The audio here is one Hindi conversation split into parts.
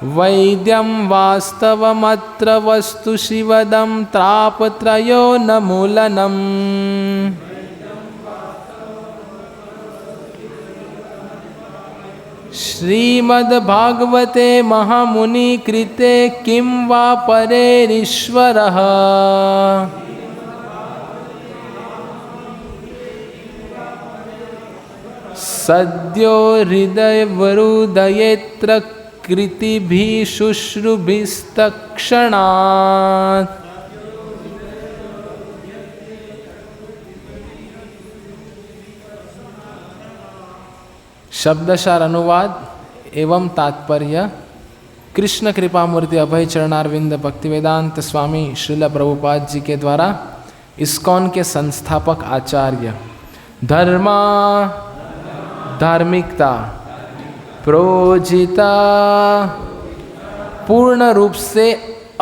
वैद्यं वास्तवमत्र वस्तु शिवदं तापत्रयो न मूलनम्। श्रीमद्भागवते महामुनि कृते किं वा परेरीश्वरः। सद्यो हृदयवरुदयेऽत्र कृतिभिः शुश्रूभिस्तत्क्षणात्। शब्दसार अनुवाद एवं तात्पर्य। कृष्ण कृपा मूर्ति अभय चरणारविंद भक्तिवेदांत स्वामी श्रील प्रभुपाद जी के द्वारा इस्कॉन के संस्थापक आचार्य धर्मा धार्मिकता प्रोजिता पूर्ण रूप से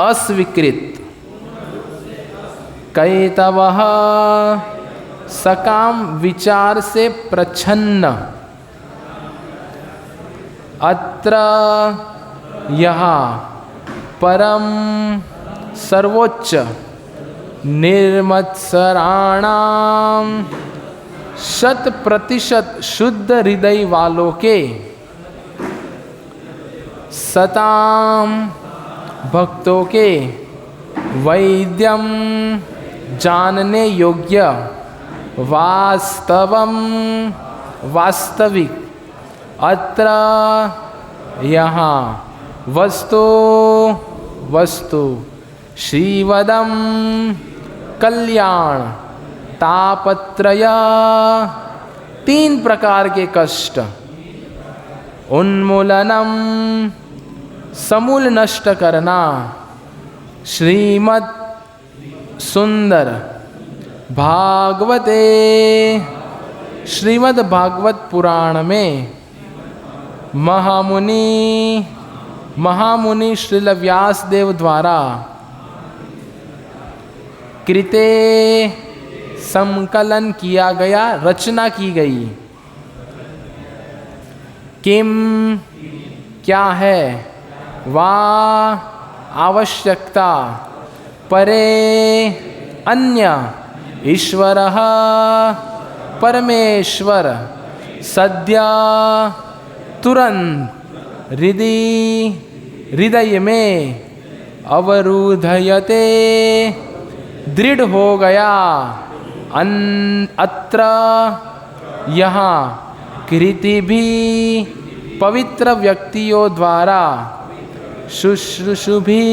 अस्वीकृत कैतवः सकाम विचार से प्रच्छन्न अत्र यहाँ परम सर्वोच्च निर्मत्सराणाम 100% शुद्ध हृदय वालों के सताम भक्तों के वैद्यम जानने योग्य वास्तवम वास्तविक अत्र यहाँ वस्तु श्रीवदम कल्याण तापत्रय 3 प्रकार के कष्ट उन्मूलनम समूल नष्ट करना श्रीमद् सुंदर भागवते श्रीमद् भागवत पुराण में महामुनि श्रील व्यासदेव द्वारा कृते संकलन किया गया रचना की गई। किम क्या है वा आवश्यकता परे अन्य ईश्वरः परमेश्वर सद्य तुरंत हृदय में अवरुधयते दृढ़ हो गया अत्र यहाँ कृति भी पवित्र व्यक्तियों द्वारा शुश्रूषुभि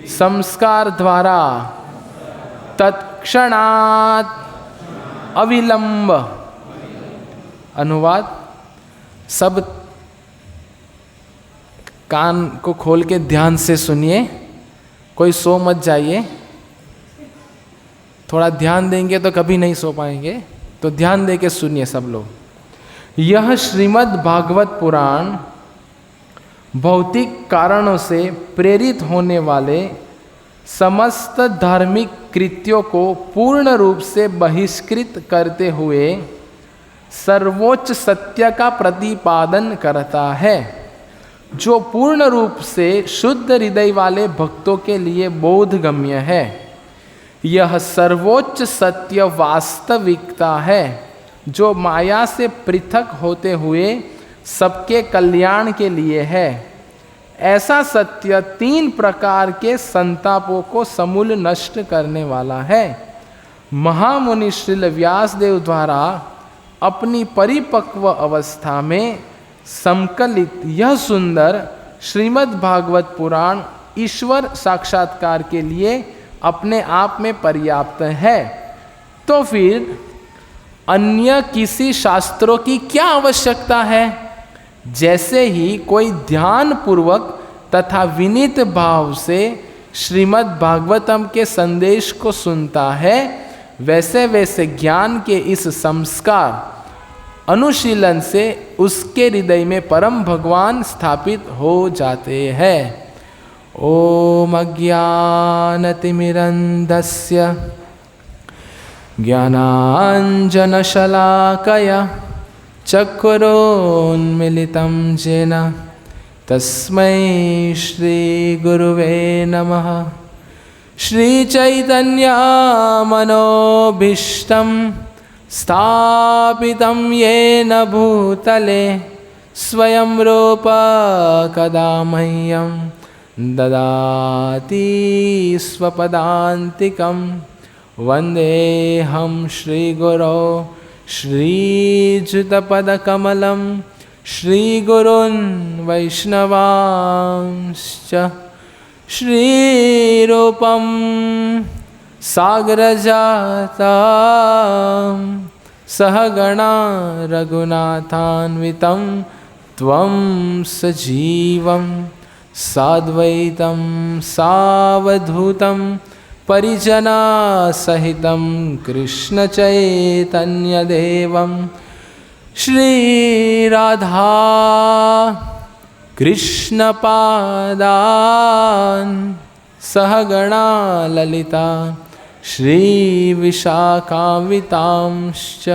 संस्कार द्वारा तत्क्षणात् अविलंब। अनुवाद। सब कान को खोल के ध्यान से सुनिए, कोई सो मत जाइए। थोड़ा ध्यान देंगे तो कभी नहीं सो पाएंगे, तो ध्यान दे के सुनिए सब लोग। यह श्रीमद् भागवत पुराण भौतिक कारणों से प्रेरित होने वाले समस्त धार्मिक कृत्यों को पूर्ण रूप से बहिष्कृत करते हुए सर्वोच्च सत्य का प्रतिपादन करता है, जो पूर्ण रूप से शुद्ध हृदय वाले भक्तों के लिए बोधगम्य है। यह सर्वोच्च सत्य वास्तविकता है, जो माया से पृथक होते हुए सबके कल्याण के लिए है। ऐसा सत्य 3 प्रकार के संतापों को समूल नष्ट करने वाला है। महामुनि श्रील व्यासदेव द्वारा अपनी परिपक्व अवस्था में संकलित यह सुंदर श्रीमद् भागवत पुराण ईश्वर साक्षात्कार के लिए अपने आप में पर्याप्त है। तो फिर अन्य किसी शास्त्रों की क्या आवश्यकता है? जैसे ही कोई ध्यान पूर्वक तथा विनीत भाव से श्रीमद् भागवतम के संदेश को सुनता है, वैसे वैसे ज्ञान के इस संस्कार अनुशीलन से उसके हृदय में परम भगवान स्थापित हो जाते हैं। ओम अज्ञानतिमिरन्धस्य ज्ञानाञ्जनशलाकया चक्षुरोन्मीलितं येन तस्मै श्री गुरुवे नमः। श्रीचैतन्यमनोभीष्टं स्थापितं येन भूतले स्वयं रूप कदा मह्यं ददाति स्वपदान्तिकं। वन्देऽहं श्रीगुरो श्रीयुतपदकमलं श्रीगुरुन् वैष्णवांश्च। श्रीरूपं सागरजातं सहगणा रघुनाथान्वितं त्वं सजीवं साद्वैतं सावधूतं परिजनसहितं कृष्णचैतन्यदेवं श्रीराधा कृष्णपादान् सहगणा ललिता श्रीविशाखान्वितांश्च।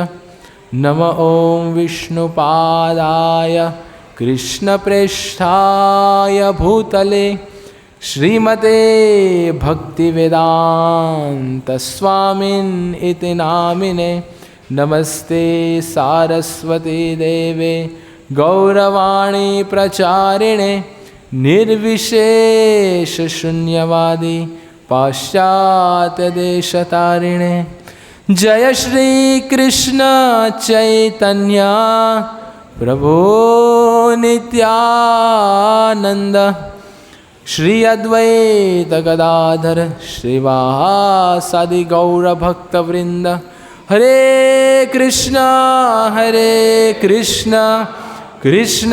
नमो ॐ विष्णुपादाय कृष्णप्रेष्ठाय भूतले श्रीमते भक्तिवेदान्तस्वामिन् इति नामिने। नमस्ते सारस्वती देवे गौरवाणी प्रचारिणे निर्विशेषशून्यवादी पाश्चात्यदेशतारिणे। जय श्री कृष्ण चैतन्य प्रभु नित्यानंद श्री अद्वैत गदाधर श्रीवासादि गौरभक्तवृंद। हरे कृष्णा कृष्ण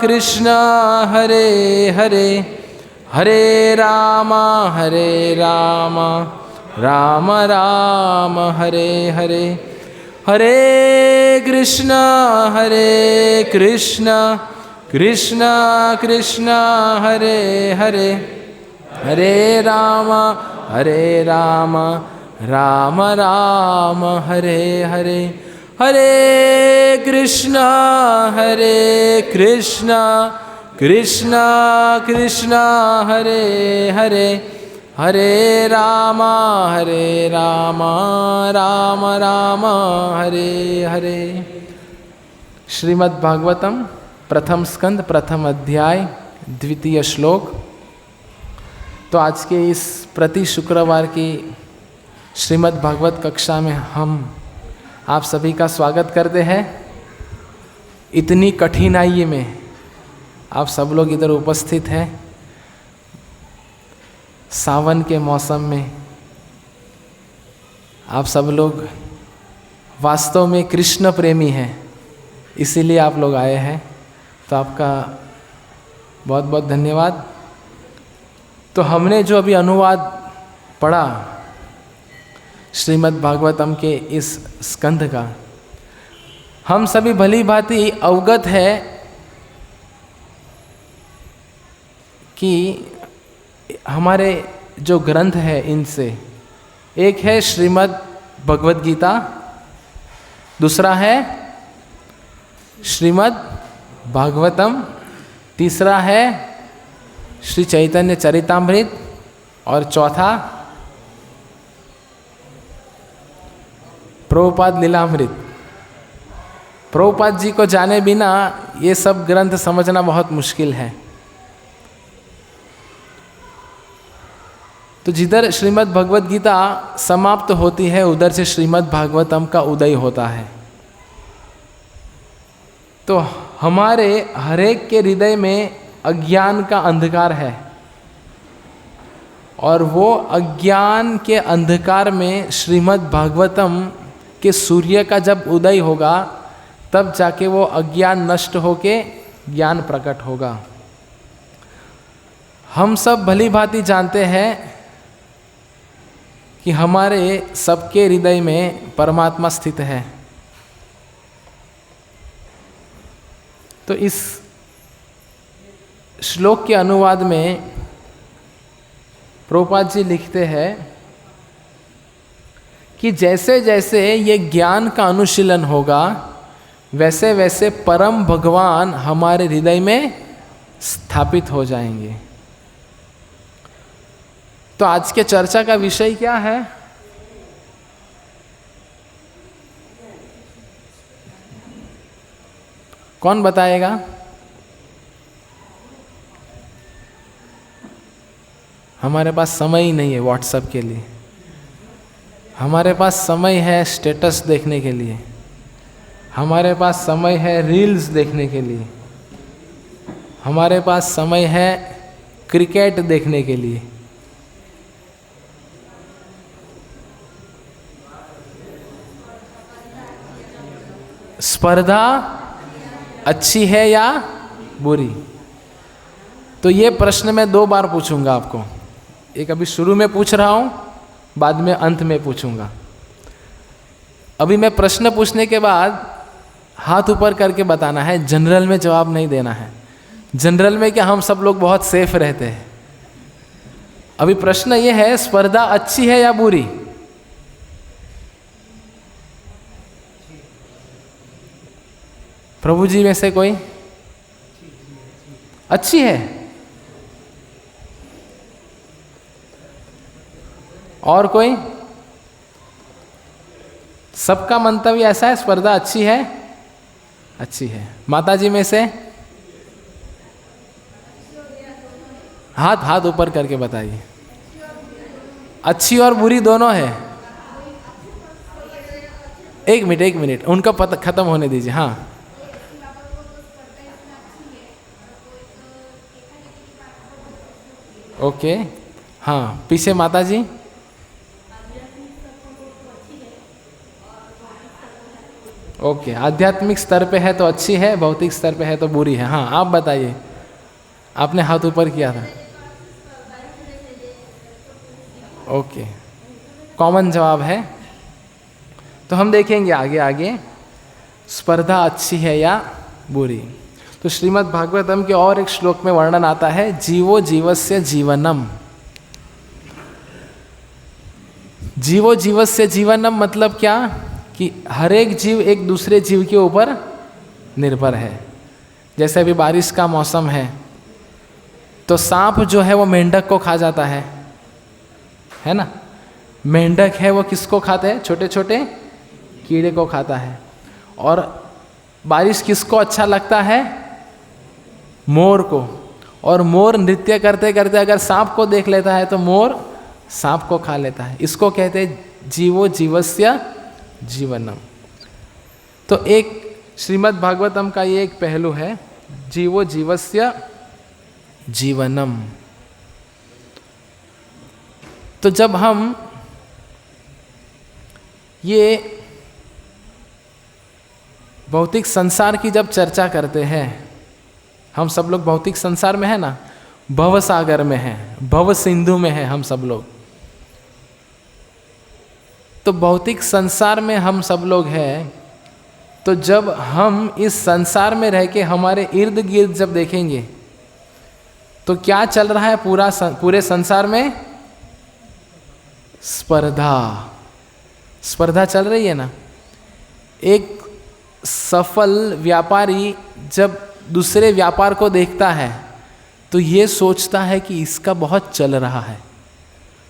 कृष्ण हरे हरे, हरे राम राम राम हरे हरे। हरे कृष्ण कृष्ण कृष्ण हरे हरे, हरे राम राम राम हरे हरे। हरे कृष्ण कृष्ण कृष्ण हरे हरे, हरे राम राम राम हरे हरे। श्रीमद् भागवतम प्रथम स्कंद प्रथम अध्याय द्वितीय श्लोक। तो आज के इस प्रति शुक्रवार की श्रीमद् भागवत कक्षा में हम आप सभी का स्वागत करते हैं। इतनी कठिनाई में आप सब लोग इधर उपस्थित हैं। सावन के मौसम में आप सब लोग वास्तव में कृष्ण प्रेमी हैं, इसीलिए आप लोग आए हैं। तो आपका बहुत बहुत धन्यवाद। तो हमने जो अभी अनुवाद पढ़ा श्रीमद् भागवतम के इस स्कंध का, हम सभी भली भांति अवगत है कि हमारे जो ग्रंथ है इनसे, एक है श्रीमद् भगवद गीता, दूसरा है श्रीमद् भागवतम, तीसरा है श्री चैतन्य चरितामृत और चौथा प्रभुपाद लीलामृत। प्रभुपाद जी को जाने बिना ये सब ग्रंथ समझना बहुत मुश्किल है। तो जिधर श्रीमद् भगवद गीता समाप्त होती है उधर से श्रीमद् भागवतम का उदय होता है। तो हमारे हरेक के हृदय में अज्ञान का अंधकार है, और वो अज्ञान के अंधकार में श्रीमद् भागवतम के सूर्य का जब उदय होगा तब जाके वो अज्ञान नष्ट होके ज्ञान प्रकट होगा। हम सब भली भांति जानते हैं कि हमारे सबके हृदय में परमात्मा स्थित है। तो इस श्लोक के अनुवाद में प्रभुपाद जी लिखते हैं कि जैसे जैसे ये ज्ञान का अनुशीलन होगा वैसे वैसे परम भगवान हमारे हृदय में स्थापित हो जाएंगे। तो आज के चर्चा का विषय क्या है? कौन बताएगा? हमारे पास समय ही नहीं है व्हाट्सएप के लिए, हमारे पास समय है स्टेटस देखने के लिए, हमारे पास समय है रील्स देखने के लिए, हमारे पास समय है क्रिकेट देखने के लिए। स्पर्धा अच्छी है या बुरी? तो ये प्रश्न मैं 2 बार पूछूंगा आपको। एक अभी शुरू में पूछ रहा हूं, बाद में अंत में पूछूंगा। अभी मैं प्रश्न पूछने के बाद हाथ ऊपर करके बताना है, जनरल में जवाब नहीं देना है। जनरल में क्या हम सब लोग बहुत सेफ रहते हैं। अभी प्रश्न ये है, स्पर्धा अच्छी है या बुरी? प्रभु जी में से कोई? अच्छी है। और कोई? सबका मंतव्य ऐसा है, स्पर्धा अच्छी है, अच्छी है। माता जी में से हाथ ऊपर करके बताइए। अच्छी और बुरी दोनों है। एक मिनट उनका पता खत्म होने दीजिए। हाँ, ओके। हाँ, पीछे माता जी। ओके, आध्यात्मिक स्तर पे है तो अच्छी है, भौतिक स्तर पे है तो बुरी है। हाँ, आप बताइए, आपने हाथ ऊपर किया था। ओके, कॉमन जवाब है। तो हम देखेंगे आगे आगे स्पर्धा अच्छी है या बुरी। तो श्रीमद् भागवतम के और एक श्लोक में वर्णन आता है, जीवो जीवस्य जीवनम। जीवो जीवस्य जीवनम मतलब क्या? कि हर एक जीव एक दूसरे जीव के ऊपर निर्भर है। जैसे अभी बारिश का मौसम है तो सांप जो है वो मेंढक को खा जाता है ना। मेंढक है वो किसको खाते हैं? छोटे छोटे कीड़े को खाता है। और बारिश किसको अच्छा लगता है? मोर को। और मोर नृत्य करते करते अगर सांप को देख लेता है तो मोर सांप को खा लेता है। इसको कहते हैं जीवो जीवस्य जीवनम। तो एक श्रीमद् भागवतम का ये एक पहलू है, जीवो जीवस्य जीवनम। तो जब हम ये भौतिक संसार की जब चर्चा करते हैं, हम सब लोग भौतिक संसार में है ना, भव सागर में है, भव सिंधु में है हम सब लोग। तो भौतिक संसार में हम सब लोग हैं। तो जब हम इस संसार में रह के हमारे इर्द गिर्द जब देखेंगे तो क्या चल रहा है पूरे संसार में? स्पर्धा चल रही है ना। एक सफल व्यापारी जब दूसरे व्यापार को देखता है तो ये सोचता है कि इसका बहुत चल रहा है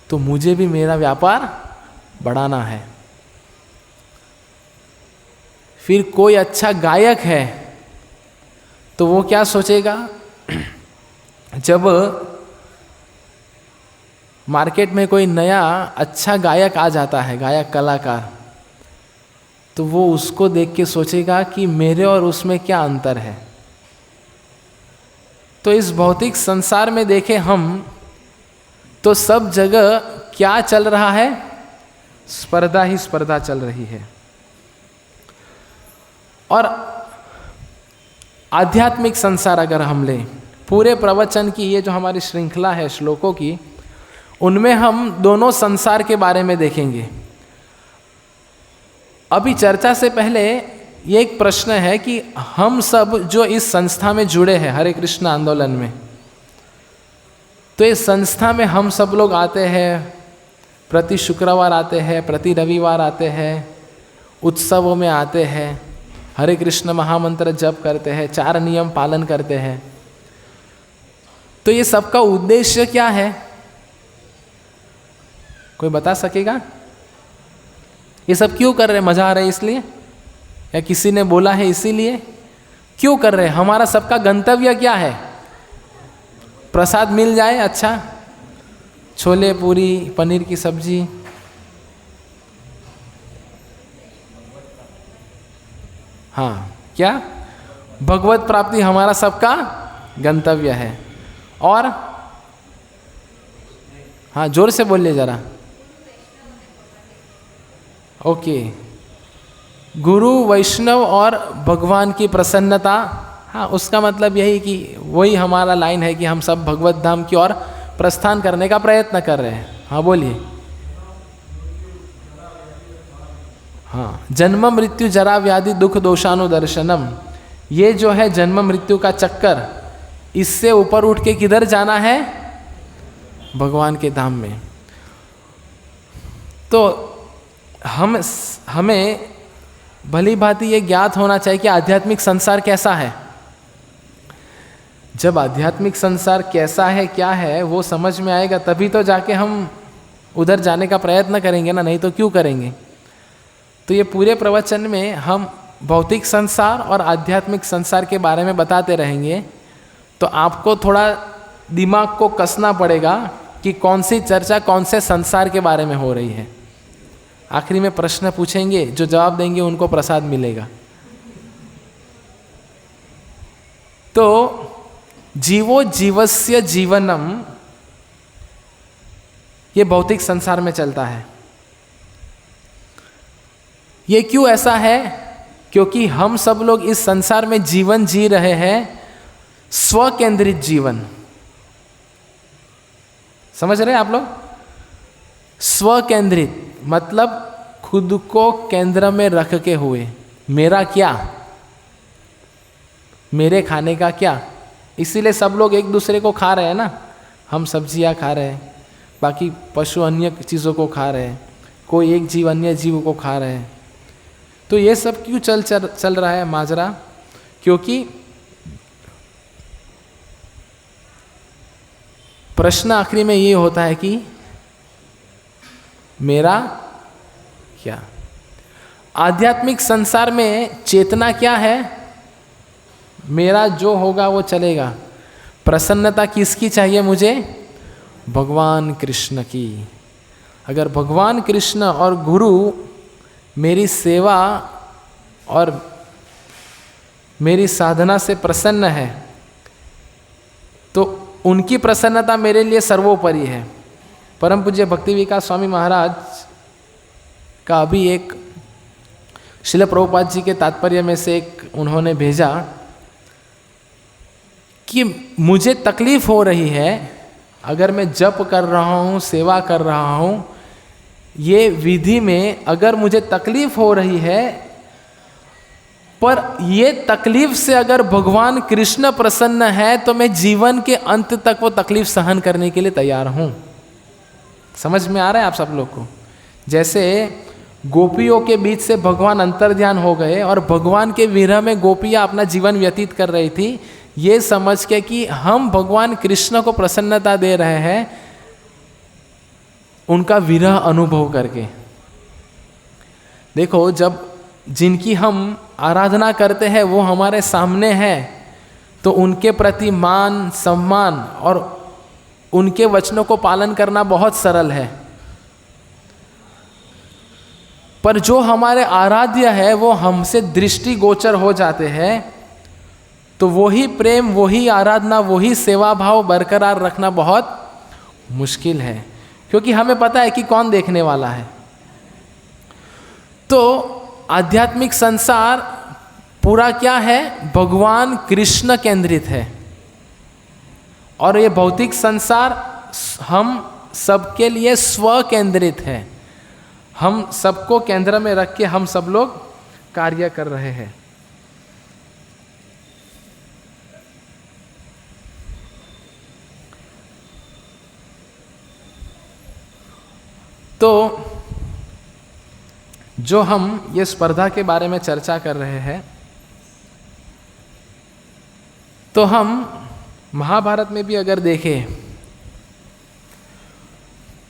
तो मुझे भी मेरा व्यापार बढ़ाना है। फिर कोई अच्छा गायक है तो वो क्या सोचेगा? जब मार्केट में कोई नया अच्छा गायक आ जाता है, गायक कलाकार, तो वो उसको देख के सोचेगा कि मेरे और उसमें क्या अंतर है। तो इस भौतिक संसार में देखें हम तो सब जगह क्या चल रहा है? स्पर्धा ही स्पर्धा चल रही है। और आध्यात्मिक संसार अगर हम लें, पूरे प्रवचन की ये जो हमारी श्रृंखला है श्लोकों की, उनमें हम दोनों संसार के बारे में देखेंगे। अभी चर्चा से पहले ये एक प्रश्न है कि हम सब जो इस संस्था में जुड़े हैं, हरे कृष्ण आंदोलन में, तो इस संस्था में हम सब लोग आते हैं, प्रति शुक्रवार आते हैं, प्रति रविवार आते हैं, उत्सवों में आते हैं, हरे कृष्ण महामंत्र जप करते हैं, 4 नियम पालन करते हैं। तो ये सबका उद्देश्य क्या है? कोई बता सकेगा? ये सब क्यों कर रहे हैं? मजा आ रहा है इसलिए, या किसी ने बोला है इसीलिए? क्यों कर रहे हैं? हमारा सबका गंतव्य क्या है? प्रसाद मिल जाए, अच्छा, छोले पूरी पनीर की सब्जी, हाँ, क्या भगवत प्राप्ति हमारा सबका गंतव्य है। और हाँ, जोर से बोलिए जरा। ओके, गुरु वैष्णव और भगवान की प्रसन्नता, हाँ, उसका मतलब यही कि वही हमारा लाइन है कि हम सब भगवत धाम की ओर प्रस्थान करने का प्रयत्न कर रहे हैं। हाँ बोलिए। हाँ, जन्म मृत्यु जरा व्याधि दुख दोषानुदर्शनम, ये जो है जन्म मृत्यु का चक्कर, इससे ऊपर उठ के किधर जाना है? भगवान के धाम में। तो हमें भली भांति ये ज्ञात होना चाहिए कि आध्यात्मिक संसार कैसा है। जब आध्यात्मिक संसार कैसा है, क्या है, वो समझ में आएगा तभी तो जाके हम उधर जाने का प्रयत्न करेंगे ना, नहीं तो क्यों करेंगे। तो ये पूरे प्रवचन में हम भौतिक संसार और आध्यात्मिक संसार के बारे में बताते रहेंगे। तो आपको थोड़ा दिमाग को कसना पड़ेगा कि कौन सी चर्चा कौन से संसार के बारे में हो रही है। आखिरी में प्रश्न पूछेंगे, जो जवाब देंगे उनको प्रसाद मिलेगा। तो जीवो जीवस्य जीवनम, ये भौतिक संसार में चलता है। ये क्यों ऐसा है? क्योंकि हम सब लोग इस संसार में जीवन जी रहे हैं स्व केंद्रित जीवन। समझ रहे हैं आप लोग? स्व केंद्रित मतलब खुद को केंद्र में रख के हुए, मेरा क्या, मेरे खाने का क्या। इसीलिए सब लोग एक दूसरे को खा रहे हैं ना। हम सब्जियां खा रहे हैं, बाकी पशु अन्य चीज़ों को खा रहे हैं, कोई एक जीव अन्य जीव को खा रहे हैं। तो ये सब क्यों चल रहा है माजरा? क्योंकि प्रश्न आखिरी में ये होता है कि मेरा क्या। आध्यात्मिक संसार में चेतना क्या है? मेरा जो होगा वो चलेगा। प्रसन्नता किसकी चाहिए मुझे? भगवान कृष्ण की। अगर भगवान कृष्ण और गुरु मेरी सेवा और मेरी साधना से प्रसन्न है तो उनकी प्रसन्नता मेरे लिए सर्वोपरि है। परम पूज्य भक्ति विकास स्वामी महाराज का अभी एक श्रील प्रभुपाद जी के तात्पर्य में से एक उन्होंने भेजा कि मुझे तकलीफ हो रही है, अगर मैं जप कर रहा हूँ, सेवा कर रहा हूँ, ये विधि में अगर मुझे तकलीफ हो रही है, पर ये तकलीफ से अगर भगवान कृष्ण प्रसन्न है तो मैं जीवन के अंत तक वो तकलीफ सहन करने के लिए तैयार हूँ। समझ में आ रहा है आप सब लोग को? जैसे गोपियों के बीच से भगवान अंतर्ध्यान हो गए और भगवान के विरह में गोपियाँ अपना जीवन व्यतीत कर रही थी, ये समझ के कि हम भगवान कृष्ण को प्रसन्नता दे रहे हैं उनका विरह अनुभव करके। देखो, जब जिनकी हम आराधना करते हैं वो हमारे सामने है तो उनके प्रति मान सम्मान और उनके वचनों को पालन करना बहुत सरल है। पर जो हमारे आराध्य है वो हमसे दृष्टिगोचर हो जाते हैं, तो वही प्रेम, वही आराधना, वही सेवा भाव बरकरार रखना बहुत मुश्किल है, क्योंकि हमें पता है कि कौन देखने वाला है। तो आध्यात्मिक संसार पूरा क्या है? भगवान कृष्ण केंद्रित है। और ये भौतिक संसार हम सबके लिए स्व केंद्रित है। हम सबको केंद्र में रख के हम सब लोग कार्य कर रहे हैं। तो जो हम ये स्पर्धा के बारे में चर्चा कर रहे हैं, तो हम महाभारत में भी अगर देखें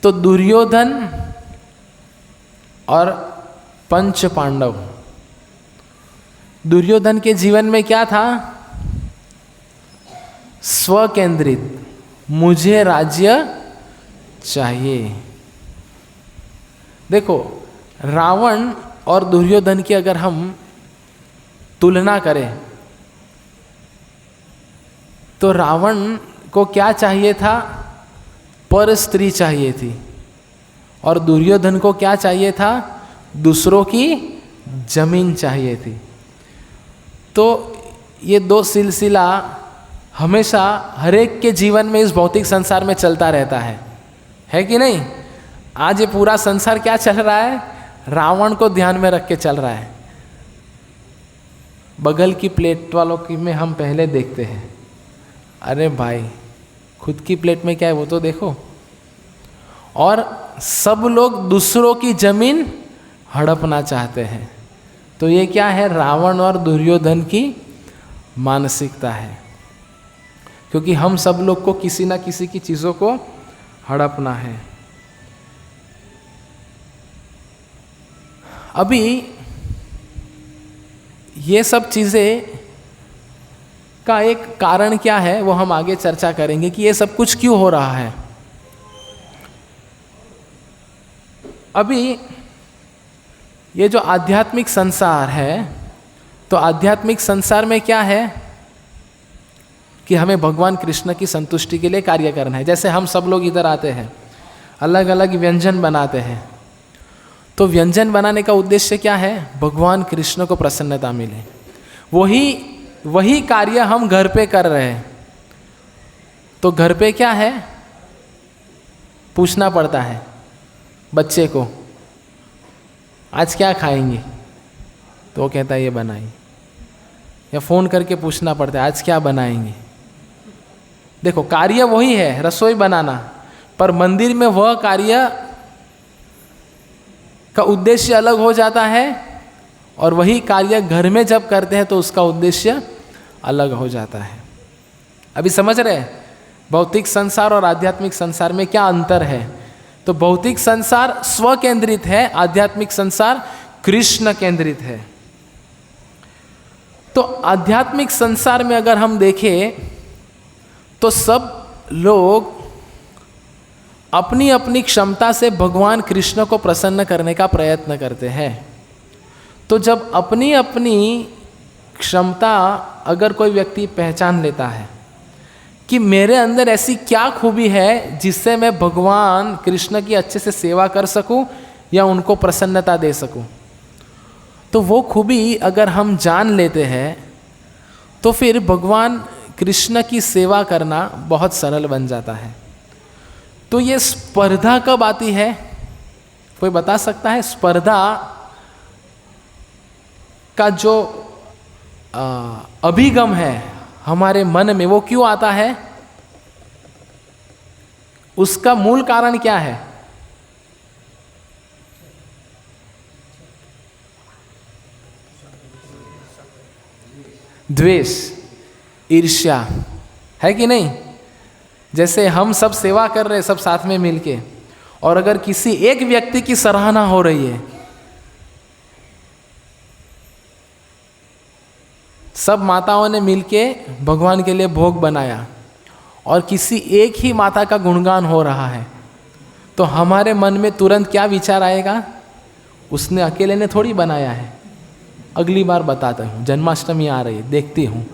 तो दुर्योधन और पंच पांडव, दुर्योधन के जीवन में क्या था? स्वकेंद्रित, मुझे राज्य चाहिए। देखो, रावण और दुर्योधन की अगर हम तुलना करें तो रावण को क्या चाहिए था? पर स्त्री चाहिए थी। और दुर्योधन को क्या चाहिए था? दूसरों की जमीन चाहिए थी। तो ये दो सिलसिला हमेशा हर एक के जीवन में इस भौतिक संसार में चलता रहता है कि नहीं? आज ये पूरा संसार क्या चल रहा है? रावण को ध्यान में रख के चल रहा है। बगल की प्लेट वालों की में हम पहले देखते हैं, अरे भाई खुद की प्लेट में क्या है वो तो देखो। और सब लोग दूसरों की जमीन हड़पना चाहते हैं। तो ये क्या है? रावण और दुर्योधन की मानसिकता है, क्योंकि हम सब लोग को किसी ना किसी की चीज़ों को हड़पना है। अभी ये सब चीज़ें का एक कारण क्या है वो हम आगे चर्चा करेंगे कि ये सब कुछ क्यों हो रहा है। अभी ये जो आध्यात्मिक संसार है, तो आध्यात्मिक संसार में क्या है कि हमें भगवान कृष्ण की संतुष्टि के लिए कार्य करना है। जैसे हम सब लोग इधर आते हैं, अलग अलग व्यंजन बनाते हैं, तो व्यंजन बनाने का उद्देश्य क्या है? भगवान कृष्ण को प्रसन्नता मिले। वही कार्य हम घर पे कर रहे हैं, तो घर पे क्या है? पूछना पड़ता है बच्चे को, आज क्या खाएंगे? तो वो कहता है ये बनाइए। या फ़ोन करके पूछना पड़ता है आज क्या बनाएंगे? देखो, कार्य वही है, रसोई बनाना, पर मंदिर में वह कार्य का उद्देश्य अलग हो जाता है, और वही कार्य घर में जब करते हैं तो उसका उद्देश्य अलग हो जाता है। अभी समझ रहे हैं भौतिक संसार और आध्यात्मिक संसार में क्या अंतर है? तो भौतिक संसार स्व केंद्रित है, आध्यात्मिक संसार कृष्ण केंद्रित है। तो आध्यात्मिक संसार में अगर हम देखें तो सब लोग अपनी अपनी क्षमता से भगवान कृष्ण को प्रसन्न करने का प्रयत्न करते हैं। तो जब अपनी अपनी क्षमता अगर कोई व्यक्ति पहचान लेता है कि मेरे अंदर ऐसी क्या खूबी है जिससे मैं भगवान कृष्ण की अच्छे से सेवा कर सकूं या उनको प्रसन्नता दे सकूं, तो वो खूबी अगर हम जान लेते हैं तो फिर भगवान कृष्ण की सेवा करना बहुत सरल बन जाता है। तो ये स्पर्धा कब आती है? कोई बता सकता है? स्पर्धा का जो अभिगम है हमारे मन में वो क्यों आता है? उसका मूल कारण क्या है? द्वेष, ईर्ष्या, है कि नहीं? जैसे हम सब सेवा कर रहे हैं सब साथ में मिलके, और अगर किसी एक व्यक्ति की सराहना हो रही है, सब माताओं ने मिलके भगवान के लिए भोग बनाया और किसी एक ही माता का गुणगान हो रहा है, तो हमारे मन में तुरंत क्या विचार आएगा? उसने अकेले ने थोड़ी बनाया है, अगली बार बताता हूँ, जन्माष्टमी आ रही है, देखती हूँ।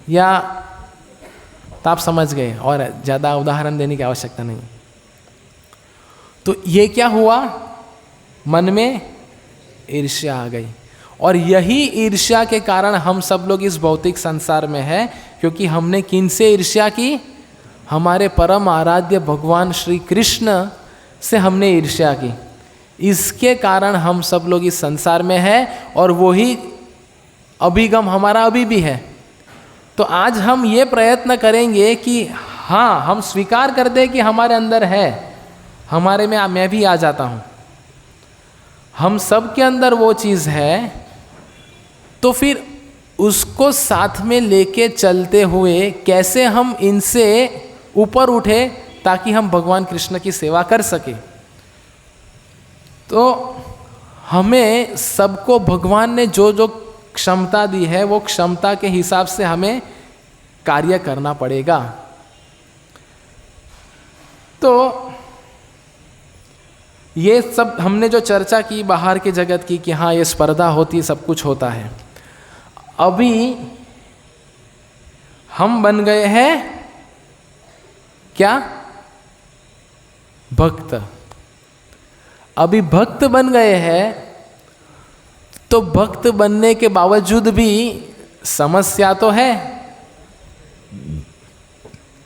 या तो आप समझ गए, और ज़्यादा उदाहरण देने की आवश्यकता नहीं। तो ये क्या हुआ? मन में ईर्ष्या आ गई, और यही ईर्ष्या के कारण हम सब लोग इस भौतिक संसार में हैं, क्योंकि हमने किन से ईर्ष्या की? हमारे परम आराध्य भगवान श्री कृष्ण से हमने ईर्ष्या की। इसके कारण हम सब लोग इस संसार में हैं, और वही अभिगम हमारा अभी भी है। तो आज हम ये प्रयत्न करेंगे कि हाँ, हम स्वीकार कर दें कि हमारे अंदर है, हमारे में मैं भी आ जाता हूँ, हम सब के अंदर वो चीज़ है। तो फिर उसको साथ में लेके चलते हुए कैसे हम इनसे ऊपर उठे ताकि हम भगवान कृष्ण की सेवा कर सके। तो हमें सबको भगवान ने जो जो क्षमता दी है वो क्षमता के हिसाब से हमें कार्य करना पड़ेगा। तो ये सब हमने जो चर्चा की बाहर के जगत की कि हाँ ये स्पर्धा होती है, सब कुछ होता है। अभी हम बन गए हैं क्या? भक्त। अभी भक्त बन गए हैं, तो भक्त बनने के बावजूद भी समस्या तो है,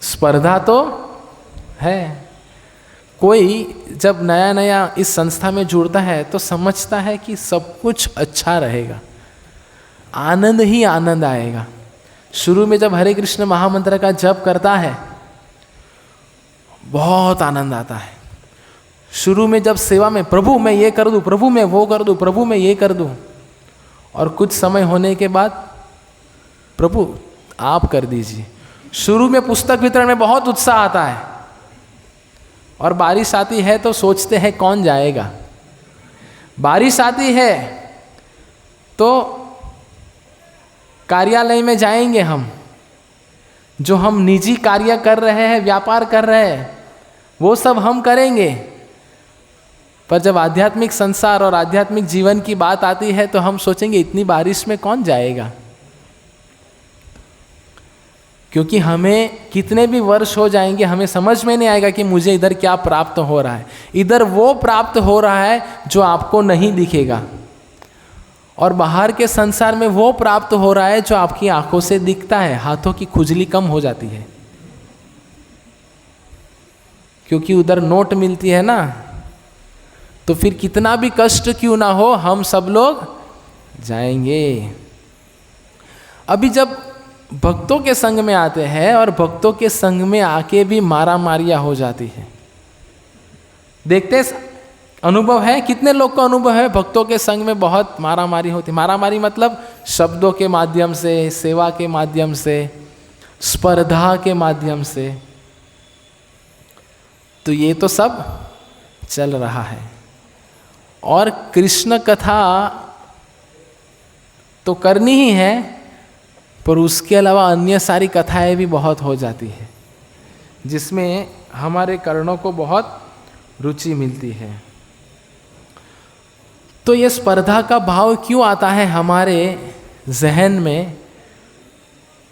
स्पर्धा तो है। कोई जब नया नया इस संस्था में जुड़ता है तो समझता है कि सब कुछ अच्छा रहेगा, आनंद ही आनंद आएगा। शुरू में जब हरे कृष्ण महामंत्र का जप करता है बहुत आनंद आता है। शुरू में जब सेवा में प्रभु मैं ये कर दूं, प्रभु मैं वो कर दूं, प्रभु मैं ये कर दूं, और कुछ समय होने के बाद प्रभु आप कर दीजिए। शुरू में पुस्तक वितरण में बहुत उत्साह आता है, और बारिश आती है तो सोचते हैं कौन जाएगा। बारिश आती है तो कार्यालय में जाएंगे हम, जो हम निजी कार्य कर रहे हैं, व्यापार कर रहे हैं, वो सब हम करेंगे। पर जब आध्यात्मिक संसार और आध्यात्मिक जीवन की बात आती है तो हम सोचेंगे इतनी बारिश में कौन जाएगा। क्योंकि हमें कितने भी वर्ष हो जाएंगे हमें समझ में नहीं आएगा कि मुझे इधर क्या प्राप्त हो रहा है। इधर वो प्राप्त हो रहा है जो आपको नहीं दिखेगा, और बाहर के संसार में वो प्राप्त हो रहा है जो आपकी आंखों से दिखता है। हाथों की खुजली कम हो जाती है क्योंकि उधर नोट मिलती है ना। तो फिर कितना भी कष्ट क्यों ना हो हम सब लोग जाएंगे। अभी जब भक्तों के संग में आते हैं और भक्तों के संग में आके भी मारा मारियां हो जाती है, देखते अनुभव है, कितने लोग का अनुभव है भक्तों के संग में बहुत मारा मारी होती। मारा मारी मतलब शब्दों के माध्यम से, सेवा के माध्यम से, स्पर्धा के माध्यम से। तो ये तो सब चल रहा है। और कृष्ण कथा तो करनी ही है, पर उसके अलावा अन्य सारी कथाएं भी बहुत हो जाती है जिसमें हमारे कर्णों को बहुत रुचि मिलती है। तो ये स्पर्धा का भाव क्यों आता है हमारे जहन में?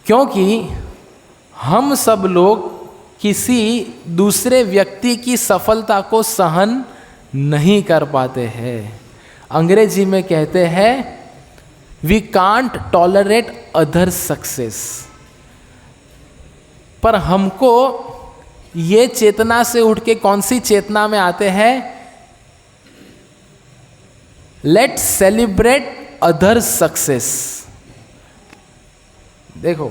क्योंकि हम सब लोग किसी दूसरे व्यक्ति की सफलता को सहन नहीं कर पाते हैं। अंग्रेजी में कहते हैं we can't tolerate other success. पर हमको ये चेतना से उठ के कौन सी चेतना में आते हैं? Let celebrate other success. देखो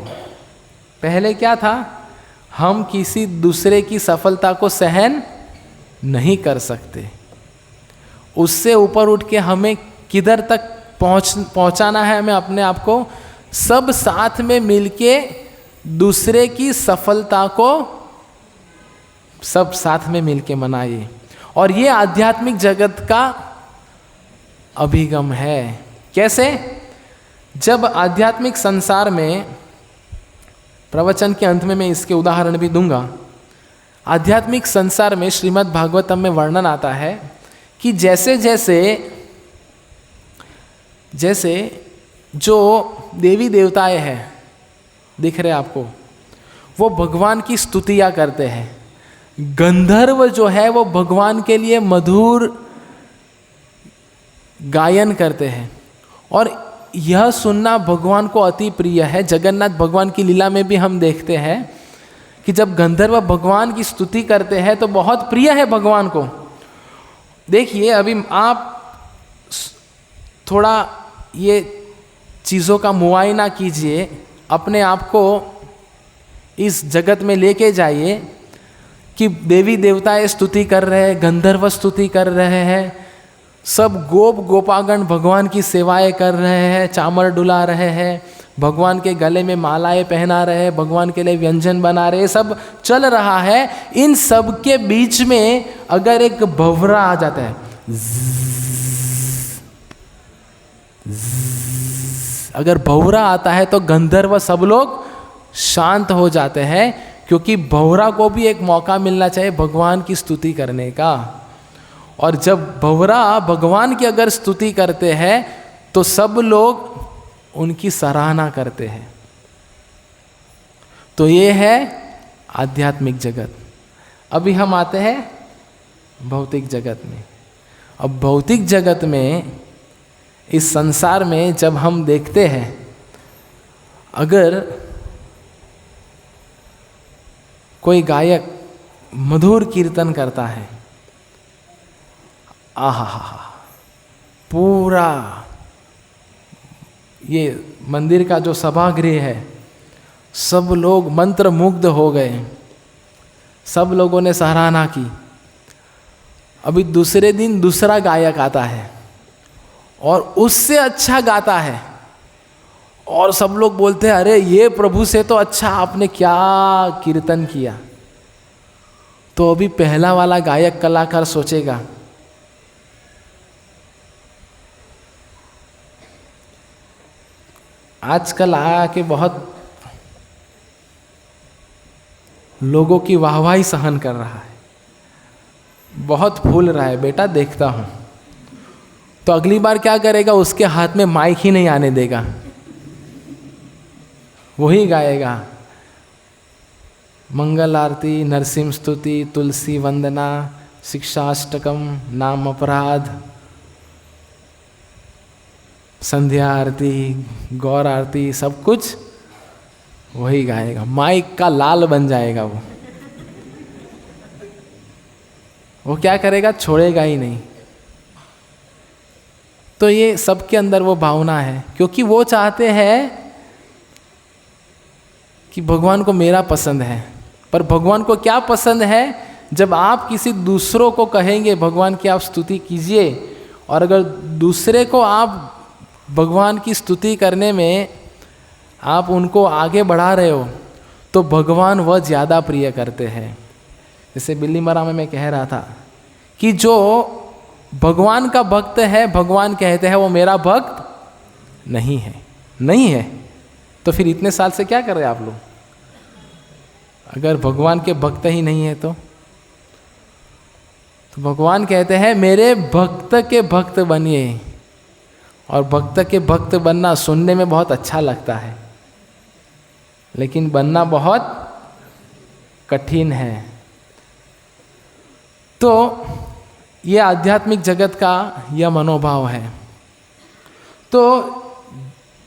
पहले क्या था, हम किसी दूसरे की सफलता को सहन नहीं कर सकते। उससे ऊपर उठ के हमें किधर तक पहुंचाना है, हमें अपने आप को सब साथ में मिलके दूसरे की सफलता को सब साथ में मिलके मनाइए। और ये आध्यात्मिक जगत का अभिगम है। कैसे? जब आध्यात्मिक संसार में, प्रवचन के अंत में मैं इसके उदाहरण भी दूंगा, आध्यात्मिक संसार में श्रीमद् भागवतम में वर्णन आता है कि जैसे जैसे जो देवी देवताएं हैं, दिख रहे आपको, वो भगवान की स्तुतियाँ करते हैं। गंधर्व जो है वो भगवान के लिए मधुर गायन करते हैं, और यह सुनना भगवान को अति प्रिय है। जगन्नाथ भगवान की लीला में भी हम देखते हैं कि जब गंधर्व भगवान की स्तुति करते हैं तो बहुत प्रिय है भगवान को। देखिए अभी आप थोड़ा ये चीज़ों का मुआयना कीजिए, अपने आप को इस जगत में लेके जाइए कि देवी देवताएं स्तुति कर रहे हैं, गंधर्व स्तुति कर रहे हैं, सब गोपागण भगवान की सेवाएं कर रहे हैं, चामर डुला रहे हैं, भगवान के गले में मालाएं पहना रहे हैं, भगवान के लिए व्यंजन बना रहे हैं, सब चल रहा है। इन सब के बीच में अगर एक भंवरा आ जाता है, अगर भंवरा आता है तो गंधर्व सब लोग शांत हो जाते हैं, क्योंकि भंवरा को भी एक मौका मिलना चाहिए भगवान की स्तुति करने का। और जब भंवरा भगवान की अगर स्तुति करते हैं तो सब लोग उनकी सराहना करते हैं। तो ये है आध्यात्मिक जगत। अभी हम आते हैं भौतिक जगत में। अब भौतिक जगत में, इस संसार में जब हम देखते हैं, अगर कोई गायक मधुर कीर्तन करता है, आहा, पूरा ये मंदिर का जो सभागृह है, सब लोग मंत्र मुग्ध हो गए, सब लोगों ने सराहना की। अभी दूसरे दिन दूसरा गायक आता है और उससे अच्छा गाता है, और सब लोग बोलते हैं अरे ये प्रभु से तो अच्छा आपने क्या कीर्तन किया। तो अभी पहला वाला गायक कलाकार सोचेगा आजकल आके बहुत लोगों की वाहवाही सहन कर रहा है, बहुत फूल रहा है, बेटा देखता हूं। तो अगली बार क्या करेगा, उसके हाथ में माइक ही नहीं आने देगा, वही गाएगा मंगल आरती, नरसिंह स्तुति, तुलसी वंदना, शिक्षाष्टकम, नाम अपराध, संध्या आरती, गौर आरती, सब कुछ वही गाएगा। माइक का लाल बन जाएगा वो क्या करेगा, छोड़ेगा ही नहीं। तो ये सबके अंदर वो भावना है, क्योंकि वो चाहते हैं कि भगवान को मेरा पसंद है। पर भगवान को क्या पसंद है, जब आप किसी दूसरों को कहेंगे भगवान की आप स्तुति कीजिए, और अगर दूसरे को आप भगवान की स्तुति करने में आप उनको आगे बढ़ा रहे हो, तो भगवान वह ज़्यादा प्रिय करते हैं। जैसे बिल्ली मरा में मैं कह रहा था कि जो भगवान का भक्त है, भगवान कहते हैं वो मेरा भक्त नहीं है, नहीं है। तो फिर इतने साल से क्या कर रहे हैं आप लोग, अगर भगवान के भक्त ही नहीं है तो भगवान कहते हैं मेरे भक्त के भक्त बनिए। और भक्त के भक्त बनना सुनने में बहुत अच्छा लगता है, लेकिन बनना बहुत कठिन है। तो ये आध्यात्मिक जगत का यह मनोभाव है। तो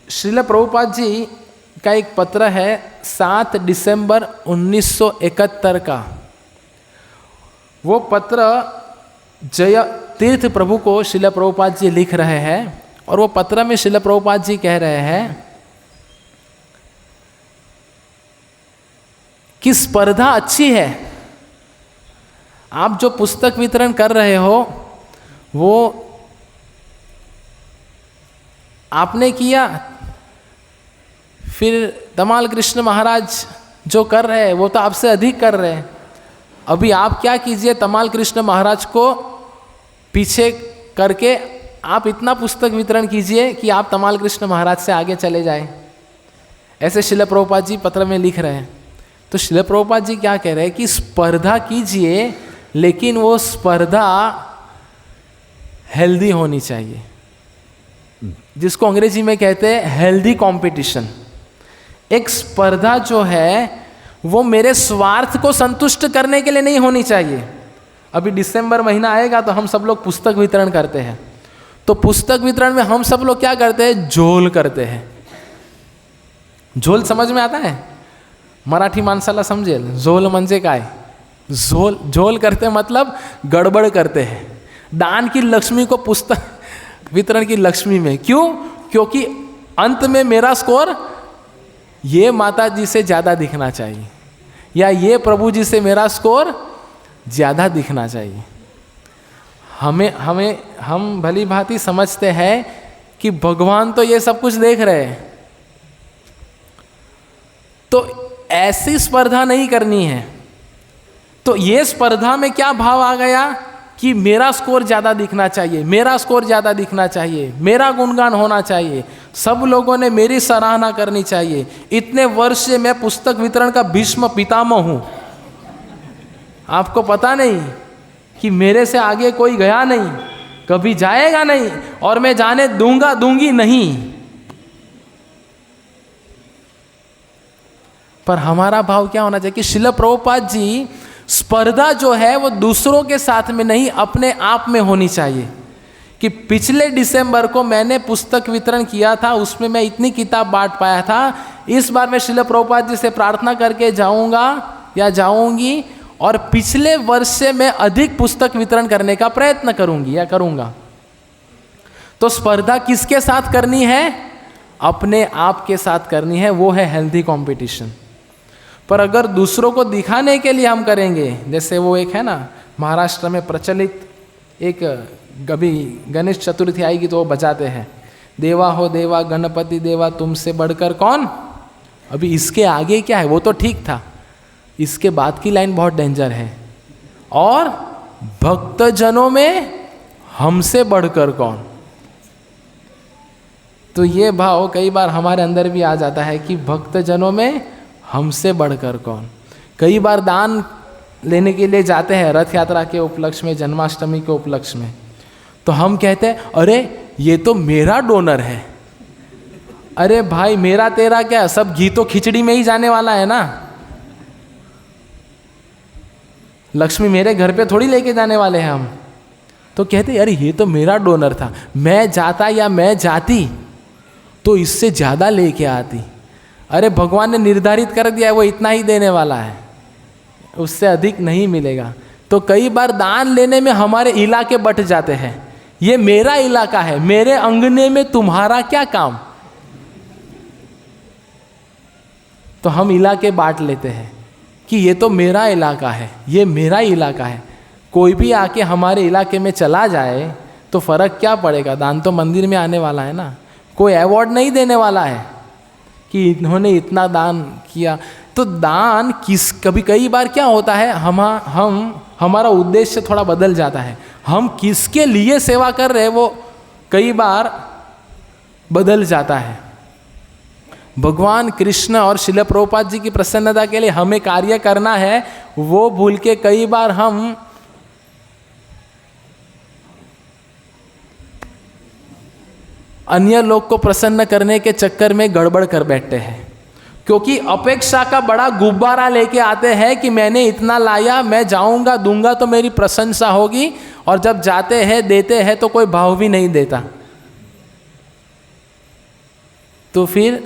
श्रील प्रभुपाद जी का एक पत्र है 7 दिसंबर 1971 का। वो पत्र जय तीर्थ प्रभु को श्रील प्रभुपाद जी लिख रहे हैं, और वो पत्र में श्रील प्रभुपाद जी कह रहे हैं कि स्पर्धा अच्छी है। आप जो पुस्तक वितरण कर रहे हो वो आपने किया, फिर तमाल कृष्ण महाराज जो कर रहे हैं वो तो आपसे अधिक कर रहे हैं। अभी आप क्या कीजिए, तमाल कृष्ण महाराज को पीछे करके आप इतना पुस्तक वितरण कीजिए कि आप तमाल कृष्ण महाराज से आगे चले जाएं। ऐसे श्रील प्रभुपाद जी पत्र में लिख रहे हैं। तो श्रील प्रभुपाद जी क्या कह रहे हैं कि स्पर्धा कीजिए, लेकिन वो स्पर्धा हेल्दी होनी चाहिए, जिसको अंग्रेजी में कहते हैं हेल्दी कंपटीशन। एक स्पर्धा जो है वो मेरे स्वार्थ को संतुष्ट करने के लिए नहीं होनी चाहिए। अभी दिसंबर महीना आएगा तो हम सब लोग पुस्तक वितरण करते हैं। तो पुस्तक वितरण में हम सब लोग क्या करते हैं, झोल करते हैं। झोल समझ में आता है? मराठी माणसाला समजेल झोल म्हणजे काय। झोल करते मतलब गड़बड़ करते हैं। दान की लक्ष्मी को पुस्तक वितरण की लक्ष्मी में क्यों? क्योंकि अंत में मेरा स्कोर ये माता जी से ज़्यादा दिखना चाहिए, या ये प्रभु जी से मेरा स्कोर ज़्यादा दिखना चाहिए। हम भली भांति समझते हैं कि भगवान तो ये सब कुछ देख रहे हैं, तो ऐसी स्पर्धा नहीं करनी है। तो ये स्पर्धा में क्या भाव आ गया कि मेरा स्कोर ज़्यादा दिखना चाहिए, मेरा स्कोर ज़्यादा दिखना चाहिए, मेरा गुणगान होना चाहिए, सब लोगों ने मेरी सराहना करनी चाहिए। इतने वर्ष से मैं पुस्तक वितरण का भीष्म पितामह हूँ, आपको पता नहीं कि मेरे से आगे कोई गया नहीं, कभी जाएगा नहीं, और मैं जाने दूंगी नहीं। पर हमारा भाव क्या होना चाहिए कि श्रील प्रभुपाद जी, स्पर्धा जो है वो दूसरों के साथ में नहीं, अपने आप में होनी चाहिए। कि पिछले दिसंबर को मैंने पुस्तक वितरण किया था, उसमें मैं इतनी किताब बांट पाया था, इस बार मैं श्रील प्रभुपाद जी से प्रार्थना करके जाऊंगा या जाऊंगी, और पिछले वर्ष से मैं अधिक पुस्तक वितरण करने का प्रयत्न करूंगी या करूंगा। तो स्पर्धा किसके साथ करनी है? अपने आप के साथ करनी है, वो है हेल्दी कंपटीशन। पर अगर दूसरों को दिखाने के लिए हम करेंगे, जैसे वो एक है ना महाराष्ट्र में प्रचलित, एक कभी गणेश चतुर्थी आएगी तो वो बजाते हैं, देवा हो देवा गणपति देवा तुमसे बढ़कर कौन। अभी इसके आगे क्या है, वो तो ठीक था, इसके बाद की लाइन बहुत डेंजर है, और भक्तजनों में हमसे बढ़कर कौन। तो ये भाव कई बार हमारे अंदर भी आ जाता है कि भक्तजनों में हमसे बढ़कर कौन। कई बार दान लेने के लिए जाते हैं रथ यात्रा के उपलक्ष्य में, जन्माष्टमी के उपलक्ष्य में, तो हम कहते हैं अरे ये तो मेरा डोनर है। अरे भाई मेरा तेरा क्या, सब घी तो खिचड़ी में ही जाने वाला है ना, लक्ष्मी मेरे घर पे थोड़ी लेके जाने वाले हैं हम। तो कहते अरे ये तो मेरा डोनर था, मैं जाता या मैं जाती तो इससे ज़्यादा लेके आती। अरे भगवान ने निर्धारित कर दिया है वो इतना ही देने वाला है, उससे अधिक नहीं मिलेगा। तो कई बार दान लेने में हमारे इलाके बट जाते हैं, ये मेरा इलाका है, मेरे अंगने में तुम्हारा क्या काम। तो हम इलाके बांट लेते हैं कि ये तो मेरा इलाका है, ये मेरा इलाका है। कोई भी आके हमारे इलाके में चला जाए तो फर्क क्या पड़ेगा, दान तो मंदिर में आने वाला है ना, कोई अवार्ड नहीं देने वाला है कि इन्होंने इतना दान किया। तो दान कई बार क्या होता है, हमारा उद्देश्य थोड़ा बदल जाता है, हम किसके लिए सेवा कर रहे हैं वो कई बार बदल जाता है। भगवान कृष्ण और श्रील प्रभुपाद जी की प्रसन्नता के लिए हमें कार्य करना है, वो भूल के कई बार हम अन्य लोग को प्रसन्न करने के चक्कर में गड़बड़ कर बैठते हैं। क्योंकि अपेक्षा का बड़ा गुब्बारा लेके आते हैं कि मैंने इतना लाया, मैं जाऊंगा दूंगा तो मेरी प्रशंसा होगी, और जब जाते हैं देते हैं तो कोई भाव भी नहीं देता। तो फिर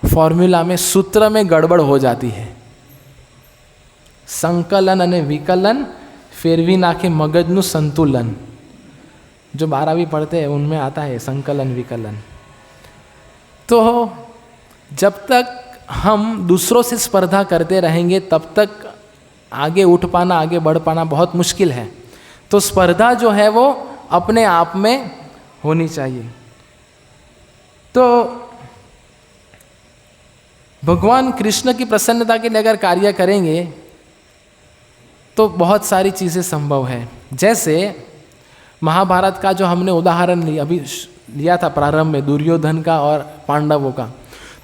फॉर्मूला में, सूत्र में गड़बड़ हो जाती है। संकलन અને विकलन फेरवी नाखे मगजनु संतुलन, जो 12वीं पढ़ते हैं उनमें आता है संकलन विकलन। तो जब तक हम दूसरों से स्पर्धा करते रहेंगे तब तक आगे उठ पाना, आगे बढ़ पाना बहुत मुश्किल है। तो स्पर्धा जो है वो अपने आप में होनी चाहिए। तो भगवान कृष्ण की प्रसन्नता के लिए अगर कार्य करेंगे तो बहुत सारी चीज़ें संभव है। जैसे महाभारत का जो हमने उदाहरण लिया था प्रारंभ में, दुर्योधन का और पांडवों का।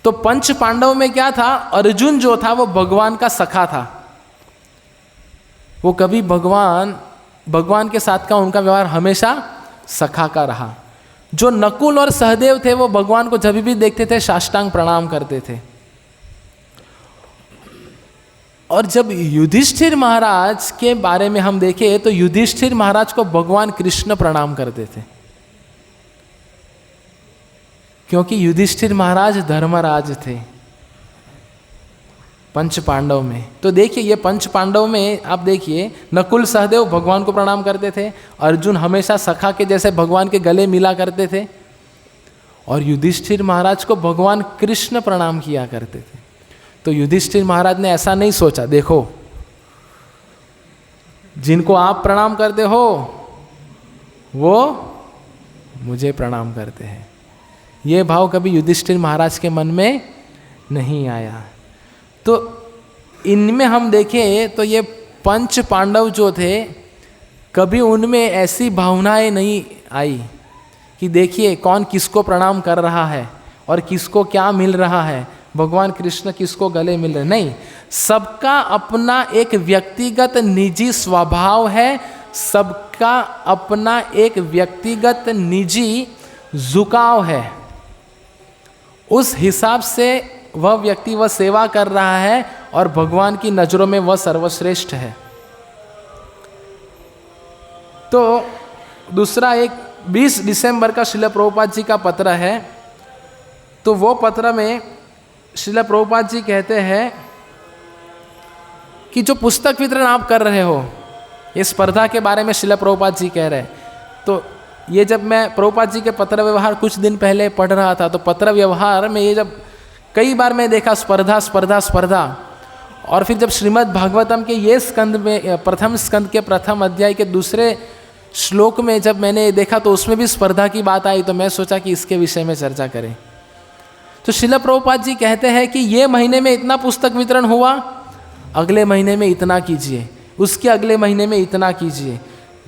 तो पंच पांडव में क्या था, अर्जुन जो था वो भगवान का सखा था, वो कभी भगवान के साथ का उनका व्यवहार हमेशा सखा का रहा। जो नकुल और सहदेव थे वो भगवान को जब भी देखते थे साष्टांग प्रणाम करते थे। और जब युधिष्ठिर महाराज के बारे में हम देखें तो युधिष्ठिर महाराज को भगवान कृष्ण प्रणाम करते थे, क्योंकि युधिष्ठिर महाराज धर्मराज थे पंच पांडव में। तो देखिए ये पंच पांडव में आप देखिए, नकुल सहदेव भगवान को प्रणाम करते थे, अर्जुन हमेशा सखा के जैसे भगवान के गले मिला करते थे, और युधिष्ठिर महाराज को भगवान कृष्ण प्रणाम किया करते थे। तो युधिष्ठिर महाराज ने ऐसा नहीं सोचा, देखो जिनको आप प्रणाम करते हो वो मुझे प्रणाम करते हैं। ये भाव कभी युधिष्ठिर महाराज के मन में नहीं आया। तो इनमें हम देखें तो ये पंच पांडव जो थे, कभी उनमें ऐसी भावनाएं नहीं आई कि देखिए कौन किसको प्रणाम कर रहा है और किसको क्या मिल रहा है, भगवान कृष्ण किसको गले मिल रहे। नहीं, सबका अपना एक व्यक्तिगत निजी स्वभाव है, सबका अपना एक व्यक्तिगत निजी झुकाव है। उस हिसाब से वह व्यक्ति वह सेवा कर रहा है और भगवान की नज़रों में वह सर्वश्रेष्ठ है। तो दूसरा एक 20 दिसंबर का श्रील प्रभुपाद जी का पत्र है। तो वो पत्र में श्रील प्रभुपाद जी कहते हैं कि जो पुस्तक वितरण आप कर रहे हो, ये स्पर्धा के बारे में श्रील प्रभुपाद जी कह रहे हैं। तो ये जब मैं प्रभुपाद जी के पत्र व्यवहार कुछ दिन पहले पढ़ रहा था, तो पत्र व्यवहार में ये जब कई बार मैं देखा स्पर्धा स्पर्धा स्पर्धा, और फिर जब श्रीमद् भागवतम के ये स्कंद में, प्रथम स्कंद के प्रथम अध्याय के दूसरे श्लोक में जब मैंने देखा तो उसमें भी स्पर्धा की बात आई। तो मैं सोचा कि इसके विषय में चर्चा करें। तो श्रील प्रभुपाद जी कहते हैं कि ये महीने में इतना पुस्तक वितरण हुआ, अगले महीने में इतना कीजिए, उसके अगले महीने में इतना कीजिए।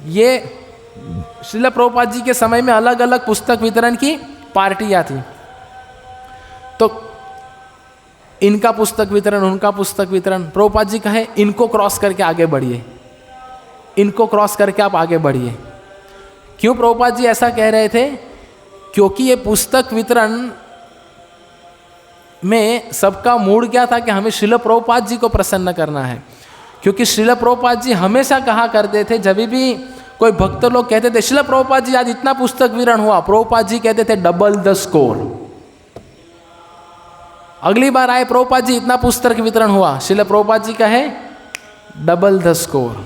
ये श्रील प्रभुपाद जी के समय में अलग अलग पुस्तक वितरण की पार्टियां थी। तो इनका पुस्तक वितरण, उनका पुस्तक वितरण, प्रभुपाद जी कहे इनको क्रॉस करके आगे बढ़िए, इनको क्रॉस करके आप आगे बढ़िए। क्यों प्रभुपाद जी ऐसा कह रहे थे? क्योंकि ये पुस्तक वितरण में सबका मूड क्या था कि हमें श्रील प्रभुपाद जी को प्रसन्न करना है। क्योंकि श्रील प्रभुपाद जी हमेशा कहा करते थे, जब भी कोई भक्त लोग कहते थे श्रील प्रभुपाद जी आज इतना पुस्तक वितरण हुआ, प्रभुपाद जी कहते थे डबल द स्कोर। अगली बार आए प्रभुपाद जी इतना पुस्तक वितरण हुआ, श्रील प्रभुपाद जी कहे डबल द स्कोर।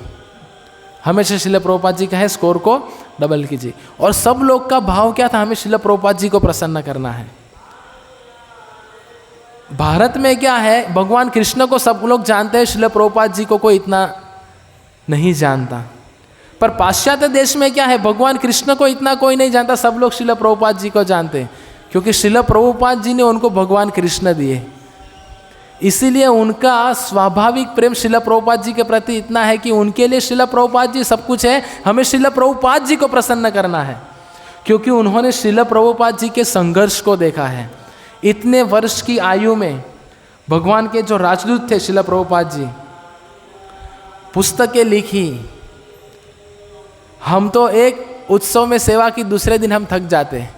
हमेशा श्रील प्रभुपाद जी कहे स्कोर को डबल कीजिए। और सब लोग का भाव क्या था? हमें श्रील प्रभुपाद जी को प्रसन्न करना है। भारत में क्या है, भगवान कृष्ण को सब लोग जानते हैं, श्रील प्रभुपाद जी को कोई इतना नहीं जानता। पर पाश्चात्य देश में क्या है, भगवान कृष्ण को इतना कोई नहीं जानता, सब लोग श्रील प्रभुपाद जी को जानते हैं, क्योंकि श्रील प्रभुपाद जी ने उनको भगवान कृष्ण दिए। इसीलिए उनका स्वाभाविक प्रेम श्रील प्रभुपाद जी के प्रति इतना है कि उनके लिए श्रील प्रभुपाद जी सब कुछ है। हमें श्रील प्रभुपाद जी को प्रसन्न करना है, क्योंकि उन्होंने श्रील प्रभुपाद जी के संघर्ष को देखा है। इतने वर्ष की आयु में भगवान के जो राजदूत थे श्रील प्रभुपाद जी, पुस्तकें लिखी। हम तो एक उत्सव में सेवा की, दूसरे दिन हम थक जाते हैं।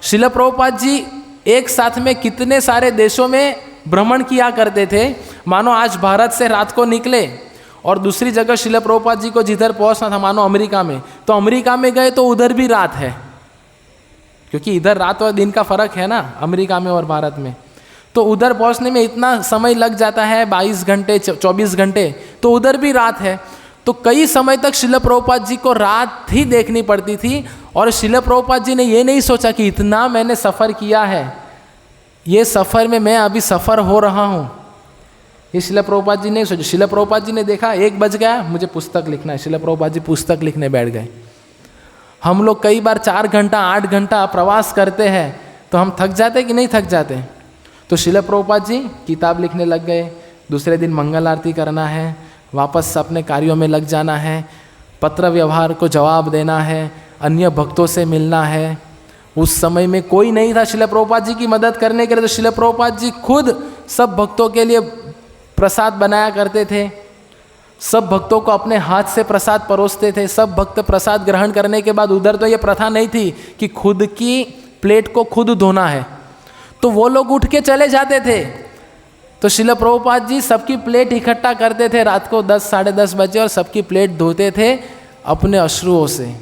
श्रील प्रभुपाद जी एक साथ में कितने सारे देशों में भ्रमण किया करते थे। मानो आज भारत से रात को निकले और दूसरी जगह श्रील प्रभुपाद जी को जिधर पहुंचना था, मानो अमेरिका में, तो अमेरिका में गए तो उधर भी रात है, क्योंकि इधर रात और दिन का फर्क है ना, अमेरिका में और भारत में। तो उधर पहुंचने में इतना समय लग जाता है, 22 घंटे 24 घंटे, तो उधर भी रात है। तो कई समय तक श्रील प्रभुपाद जी को रात ही देखनी पड़ती थी। और श्रील प्रभुपाद जी ने ये नहीं सोचा कि इतना मैंने सफ़र किया है, ये सफ़र में मैं अभी सफ़र हो रहा हूँ, ये श्रील प्रभुपाद जी ने सोचा। श्रील प्रभुपाद जी ने देखा 1 बज गया, मुझे पुस्तक लिखना है, श्रील प्रभुपाद जी पुस्तक लिखने बैठ गए। हम लोग कई बार 4 घंटा 8 घंटा प्रवास करते हैं, तो हम थक जाते कि नहीं थक जाते? तो श्रील प्रभुपाद जी किताब लिखने लग गए। दूसरे दिन मंगल आरती करना है, वापस अपने कार्यों में लग जाना है, पत्र व्यवहार को जवाब देना है, अन्य भक्तों से मिलना है। उस समय में कोई नहीं था श्रील प्रभुपाद जी की मदद करने के लिए। तो श्रील प्रभुपाद जी खुद सब भक्तों के लिए प्रसाद बनाया करते थे, सब भक्तों को अपने हाथ से प्रसाद परोसते थे। सब भक्त प्रसाद ग्रहण करने के बाद, उधर तो ये प्रथा नहीं थी कि खुद की प्लेट को खुद धोना है, तो वो लोग उठ के चले जाते थे। तो श्रील प्रभुपाद जी सबकी प्लेट इकट्ठा करते थे रात को 10 साढ़े 10 बजे, और सबकी प्लेट धोते थे अपने अश्रुओं से,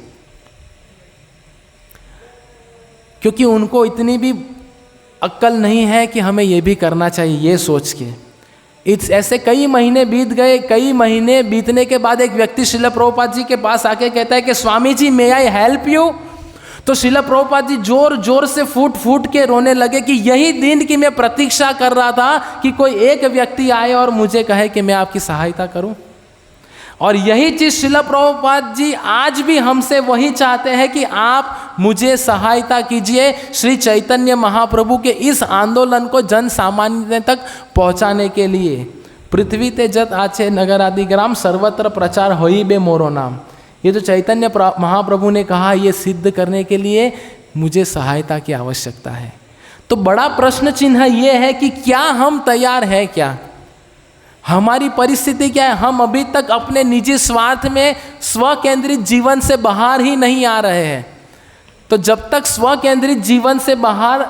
क्योंकि उनको इतनी भी अक्ल नहीं है कि हमें ये भी करना चाहिए, ये सोच के। ऐसे कई महीने बीत गए। कई महीने बीतने के बाद एक व्यक्ति श्रील प्रभुपाद जी के पास आके कहता है कि स्वामी जी, मे आई हेल्प यू? तो श्रील प्रभुपाद जी जोर जोर से फूट फूट के रोने लगे कि यही दिन की मैं प्रतीक्षा कर रहा था कि कोई एक व्यक्ति आए और मुझे कहे कि मैं आपकी सहायता करूं। और यही चीज श्रील प्रभुपाद जी आज भी हमसे वही चाहते हैं कि आप मुझे सहायता कीजिए श्री चैतन्य महाप्रभु के इस आंदोलन को जन सामान्य तक पहुंचाने के लिए। पृथ्वी ते जत आचे नगर आदि ग्राम सर्वत्र प्रचार होई बे मोरो नाम। ये जो चैतन्य महाप्रभु ने कहा, ये सिद्ध करने के लिए मुझे सहायता की आवश्यकता है। तो बड़ा प्रश्न चिन्ह ये है कि क्या हम तैयार हैं? क्या हमारी परिस्थिति क्या है? हम अभी तक अपने निजी स्वार्थ में स्व केंद्रित जीवन से बाहर ही नहीं आ रहे हैं। तो जब तक स्व केंद्रित जीवन से बाहर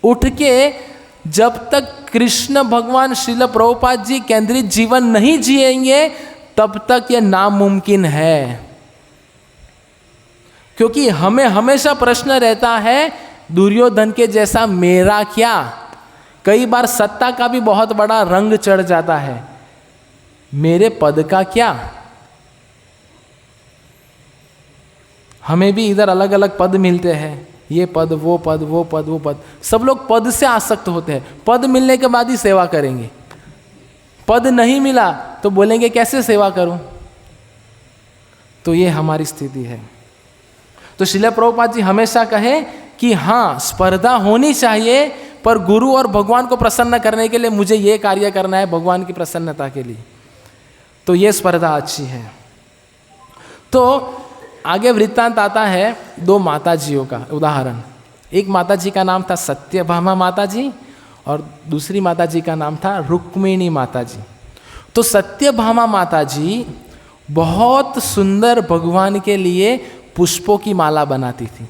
उठ के जब तक कृष्ण भगवान श्रील प्रभुपाद जी केंद्रित जीवन नहीं जिएंगे, तब तक ये नामुमकिन है। क्योंकि हमें हमेशा प्रश्न रहता है दुर्योधन के जैसा मेरा क्या। कई बार सत्ता का भी बहुत बड़ा रंग चढ़ जाता है, मेरे पद का क्या। हमें भी इधर अलग अलग पद मिलते हैं, ये पद वो पद वो पद वो पद। सब लोग पद से आसक्त होते हैं, पद मिलने के बाद ही सेवा करेंगे। पद नहीं मिला तो बोलेंगे कैसे सेवा करूं। तो ये हमारी स्थिति है। तो श्रील प्रभुपाद जी हमेशा कहे कि हाँ, स्पर्धा होनी चाहिए, पर गुरु और भगवान को प्रसन्न करने के लिए मुझे ये कार्य करना है, भगवान की प्रसन्नता के लिए। तो ये स्पर्धा अच्छी है। तो आगे वृत्तांत आता है दो माताजियों का उदाहरण। एक माताजी का नाम था सत्यभामा माताजी और दूसरी माताजी का नाम था रुक्मिणी माताजी। तो सत्यभामा माताजी बहुत सुंदर भगवान के लिए पुष्पों की माला बनाती थी,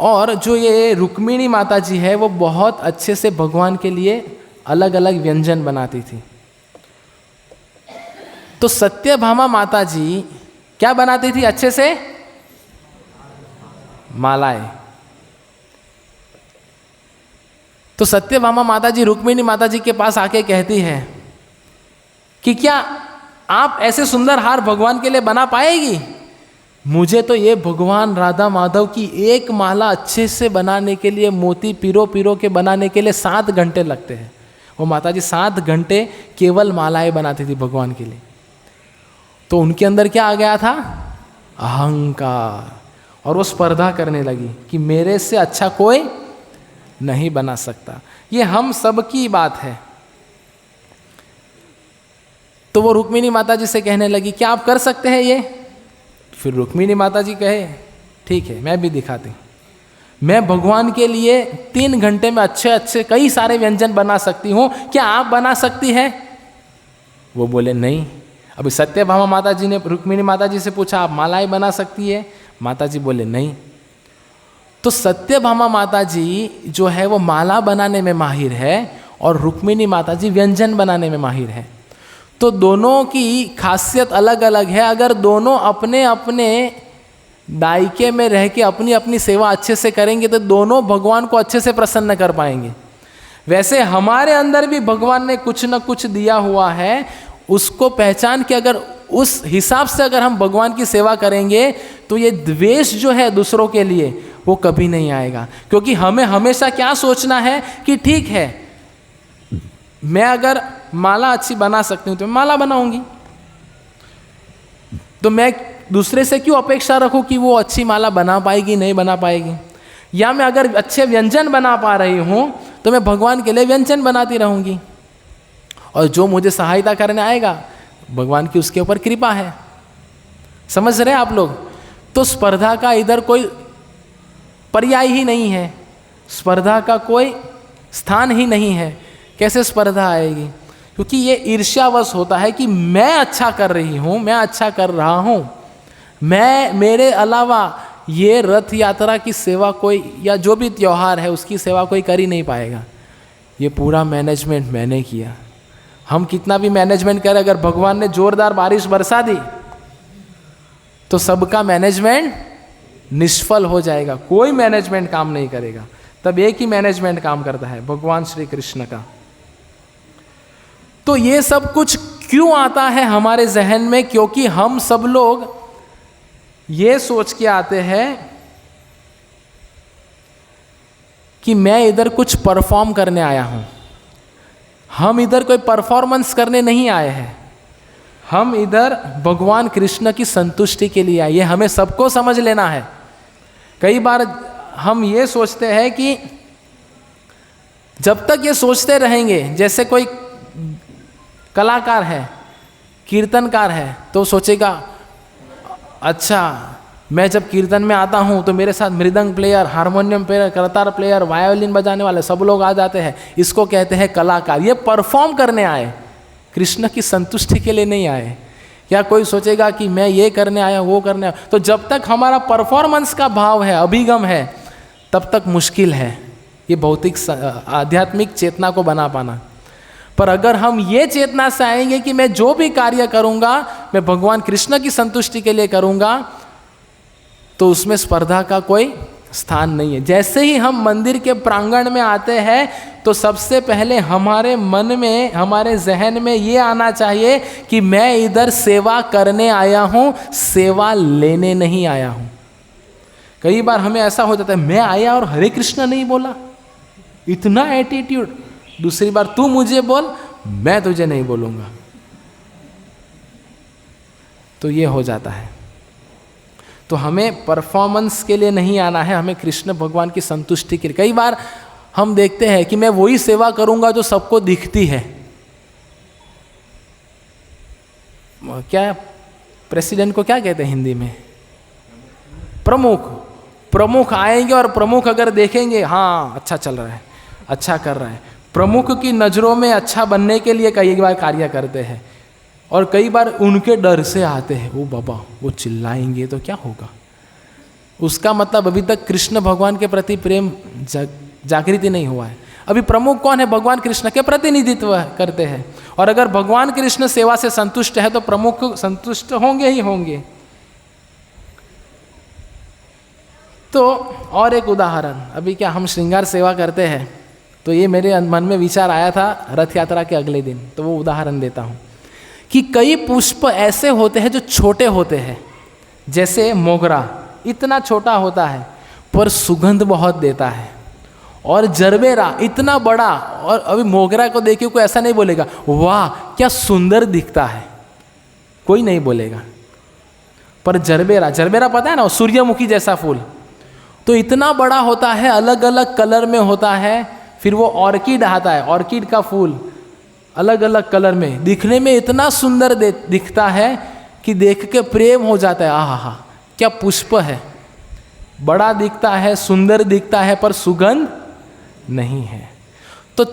और जो ये रुक्मिणी माताजी है वो बहुत अच्छे से भगवान के लिए अलग अलग व्यंजन बनाती थी। तो सत्यभामा माताजी क्या बनाती थी अच्छे से? मालाएं। तो सत्यभामा माताजी रुक्मिणी माताजी के पास आके कहती है कि क्या आप ऐसे सुंदर हार भगवान के लिए बना पाएगी? मुझे तो ये भगवान राधा माधव की एक माला अच्छे से बनाने के लिए, मोती पिरो पिरो के बनाने के लिए 7 घंटे लगते हैं। वो माताजी 7 घंटे केवल मालाएं बनाती थी भगवान के लिए। तो उनके अंदर क्या आ गया था? अहंकार। और वो स्पर्धा करने लगी कि मेरे से अच्छा कोई नहीं बना सकता। ये हम सबकी बात है। तो वो रुक्मिणी माताजी से कहने लगी क्या आप कर सकते हैं ये? फिर रुक्मिणी माताजी कहे ठीक है, मैं भी दिखाती हूँ। मैं भगवान के लिए 3 घंटे में अच्छे अच्छे कई सारे व्यंजन बना सकती हूँ, क्या आप बना सकती है? वो बोले नहीं। अभी सत्यभामा माताजी ने रुक्मिणी माताजी से पूछा आप मालाएं बना सकती है? माताजी बोले नहीं। तो सत्यभामा माताजी जो है वो माला बनाने में माहिर है और रुक्मिणी माताजी व्यंजन बनाने में माहिर है। तो दोनों की खासियत अलग अलग है। अगर दोनों अपने अपने दायके में रह के अपनी अपनी सेवा अच्छे से करेंगे तो दोनों भगवान को अच्छे से प्रसन्न कर पाएंगे। वैसे हमारे अंदर भी भगवान ने कुछ न कुछ दिया हुआ है, उसको पहचान के अगर उस हिसाब से अगर हम भगवान की सेवा करेंगे तो ये द्वेष जो है दूसरों के लिए वो कभी नहीं आएगा। क्योंकि हमें हमेशा क्या सोचना है कि ठीक है, मैं अगर माला अच्छी बना सकती हूँ तो मैं माला बनाऊंगी, तो मैं दूसरे से क्यों अपेक्षा रखूं कि वो अच्छी माला बना पाएगी नहीं बना पाएगी। या मैं अगर अच्छे व्यंजन बना पा रही हूँ तो मैं भगवान के लिए व्यंजन बनाती रहूंगी, और जो मुझे सहायता करने आएगा भगवान की उसके ऊपर कृपा है। समझ रहे हैं आप लोग? तो स्पर्धा का इधर कोई पर्याय ही नहीं है, स्पर्धा का कोई स्थान ही नहीं है। कैसे स्पर्धा आएगी? क्योंकि ये ईर्ष्यावश होता है कि मैं अच्छा कर रही हूँ, मैं अच्छा कर रहा हूँ, मैं मेरे अलावा ये रथ यात्रा की सेवा कोई या जो भी त्यौहार है उसकी सेवा कोई कर ही नहीं पाएगा। ये पूरा मैनेजमेंट मैंने किया। हम कितना भी मैनेजमेंट करें, अगर भगवान ने जोरदार बारिश बरसा दी तो सबका मैनेजमेंट निष्फल हो जाएगा, कोई मैनेजमेंट काम नहीं करेगा। तब एक ही मैनेजमेंट काम करता है, भगवान श्री कृष्ण का। तो ये सब कुछ क्यों आता है हमारे जहन में? क्योंकि हम सब लोग ये सोच के आते हैं कि मैं इधर कुछ परफॉर्म करने आया हूं। हम इधर कोई परफॉर्मेंस करने नहीं आए हैं, हम इधर भगवान कृष्ण की संतुष्टि के लिए आए। ये हमें सबको समझ लेना है। कई बार हम ये सोचते हैं कि जब तक ये सोचते रहेंगे, जैसे कोई कलाकार है, कीर्तनकार है, तो सोचेगा अच्छा मैं जब कीर्तन में आता हूँ तो मेरे साथ मृदंग player, harmonium player, Kartar player, violin बजाने वाले सब लोग आ जाते हैं, इसको कहते हैं कलाकार। ये परफॉर्म करने आए, कृष्ण की संतुष्टि के लिए नहीं आए। या कोई सोचेगा कि मैं ये करने आया, वो करने आया। तो जब तक हमारा परफॉर्मेंस का भाव है, अभिगम है, तब तक मुश्किल है ये भौतिक आध्यात्मिक चेतना को बना पाना। पर अगर हम ये चेतना से आएंगे कि मैं जो भी कार्य करूँगा मैं भगवान कृष्ण की संतुष्टि के लिए करूँगा, तो उसमें स्पर्धा का कोई स्थान नहीं है। जैसे ही हम मंदिर के प्रांगण में आते हैं तो सबसे पहले हमारे मन में, हमारे जहन में ये आना चाहिए कि मैं इधर सेवा करने आया हूँ, सेवा लेने नहीं आया हूँ। कई बार हमें ऐसा हो जाता है, मैं आया और हरे कृष्ण नहीं बोला, इतना एटीट्यूड। दूसरी बार तू मुझे बोल, मैं तुझे नहीं बोलूँगा। तो ये हो जाता है। तो हमें परफॉर्मेंस के लिए नहीं आना है, हमें कृष्ण भगवान की संतुष्टि के लिए। कई बार हम देखते हैं कि मैं वही सेवा करूंगा जो सबको दिखती है। क्या प्रेसिडेंट को क्या कहते हैं हिंदी में? प्रमुख। प्रमुख आएंगे और प्रमुख अगर देखेंगे हाँ अच्छा चल रहा है, अच्छा कर रहा है, प्रमुख की नज़रों में अच्छा बनने के लिए कई बार कार्य करते हैं। और कई बार उनके डर से आते हैं, वो बाबा वो चिल्लाएंगे तो क्या होगा। उसका मतलब अभी तक कृष्ण भगवान के प्रति प्रेम जागृति नहीं हुआ है। अभी प्रमुख कौन है? भगवान कृष्ण के प्रतिनिधित्व करते हैं। और अगर भगवान कृष्ण सेवा से संतुष्ट है तो प्रमुख संतुष्ट होंगे ही होंगे। तो और एक उदाहरण, अभी क्या हम श्रृंगार सेवा करते हैं, तो ये मेरे मन में विचार आया था रथ यात्रा के अगले दिन, तो वो उदाहरण देता हूँ कि कई पुष्प ऐसे होते हैं जो छोटे होते हैं। जैसे मोगरा इतना छोटा होता है पर सुगंध बहुत देता है, और जरबेरा इतना बड़ा, और अभी मोगरा को देखिए कोई ऐसा नहीं बोलेगा वाह क्या सुंदर दिखता है, कोई नहीं बोलेगा। पर जरबेरा, जरबेरा पता है ना, सूर्यमुखी जैसा फूल, तो इतना बड़ा होता है, अलग अलग कलर में होता है। फिर वो ऑर्किड आता है, ऑर्किड का फूल अलग अलग कलर में, दिखने में इतना सुंदर दिखता है कि देख के प्रेम हो जाता है। आहा हा क्या पुष्प है, बड़ा दिखता है, सुंदर दिखता है, पर सुगंध नहीं है। तो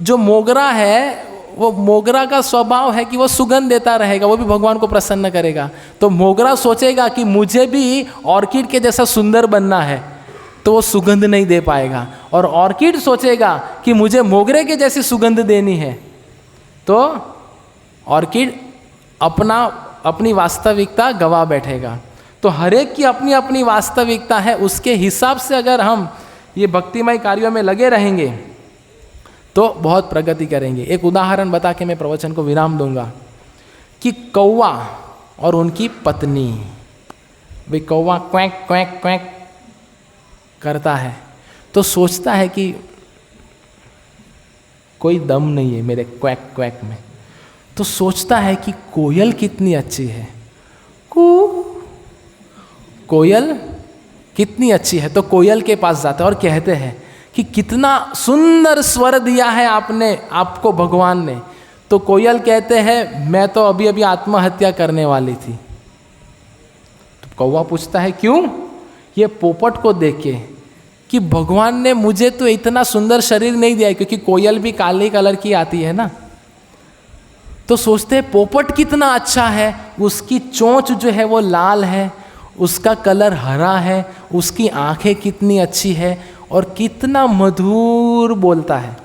जो मोगरा है, वो मोगरा का स्वभाव है कि वो सुगंध देता रहेगा, वो भी भगवान को प्रसन्न करेगा। तो मोगरा सोचेगा कि मुझे भी ऑर्किड के जैसा सुंदर बनना है, तो वो सुगंध नहीं दे पाएगा। और ऑर्किड सोचेगा कि मुझे मोगरे के जैसी सुगंध देनी है, तो ऑर्किड अपनी वास्तविकता गवा बैठेगा। तो हर एक की अपनी अपनी वास्तविकता है, उसके हिसाब से अगर हम ये भक्तिमय कार्यों में लगे रहेंगे तो बहुत प्रगति करेंगे। एक उदाहरण बता के मैं प्रवचन को विराम दूंगा कि कौवा और उनकी पत्नी, भाई कौवा क्वैक क्वैक क्वैक करता है तो सोचता है कि कोई दम नहीं है मेरे क्वैक क्वैक में, तो सोचता है कि कोयल कितनी अच्छी है, कोयल कितनी अच्छी है। तो कोयल के पास जाते हैं और कहते हैं कि कितना सुंदर स्वर दिया है आपने, आपको भगवान ने। तो कोयल कहते हैं मैं तो अभी अभी आत्महत्या करने वाली थी। तो कौवा पूछता है क्यों? ये पोपट को देख के कि भगवान ने मुझे तो इतना सुंदर शरीर नहीं दिया है, क्योंकि कोयल भी काले कलर की आती है ना। तो सोचते हैं पोपट कितना अच्छा है, उसकी चोंच जो है वो लाल है, उसका कलर हरा है, उसकी आंखें कितनी अच्छी है और कितना मधुर बोलता है।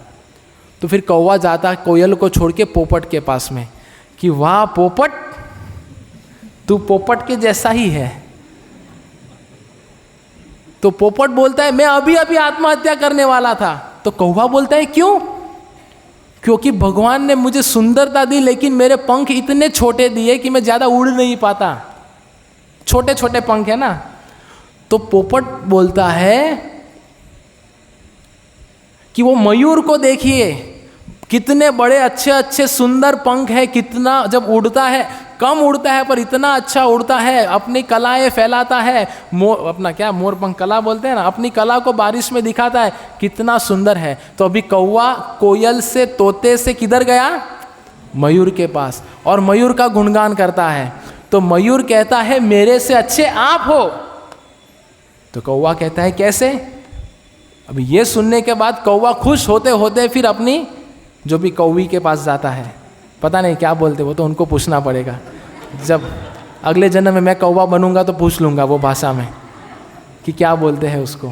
तो फिर कौवा जाता कोयल को छोड़ के पोपट के पास में कि वाह पोपट, तू पोपट के जैसा ही है। तो पोपट बोलता है मैं अभी अभी आत्महत्या करने वाला था। तो कौवा बोलता है क्यों? क्योंकि भगवान ने मुझे सुंदरता दी, लेकिन मेरे पंख इतने छोटे दिए कि मैं ज़्यादा उड़ नहीं पाता, छोटे छोटे पंख है ना। तो पोपट बोलता है कि वो मयूर को देखिए कितने बड़े अच्छे अच्छे सुंदर पंख है, कितना जब उड़ता है, कम उड़ता है पर इतना अच्छा उड़ता है, अपनी कलाएं फैलाता है, अपना क्या मोर पंख कला बोलते हैं ना, अपनी कला को बारिश में दिखाता है, कितना सुंदर है। तो अभी कौवा कोयल से, तोते से किधर गया? मयूर के पास, और मयूर का गुणगान करता है। तो मयूर कहता है मेरे से अच्छे आप हो। तो कौवा कहता है कैसे? अभी ये सुनने के बाद कौवा खुश होते होते फिर अपनी जो भी कौवी के पास जाता है, पता नहीं क्या बोलते वो तो उनको पूछना पड़ेगा, जब अगले जन्म में मैं कौवा बनूंगा तो पूछ लूंगा वो भाषा में कि क्या बोलते हैं उसको।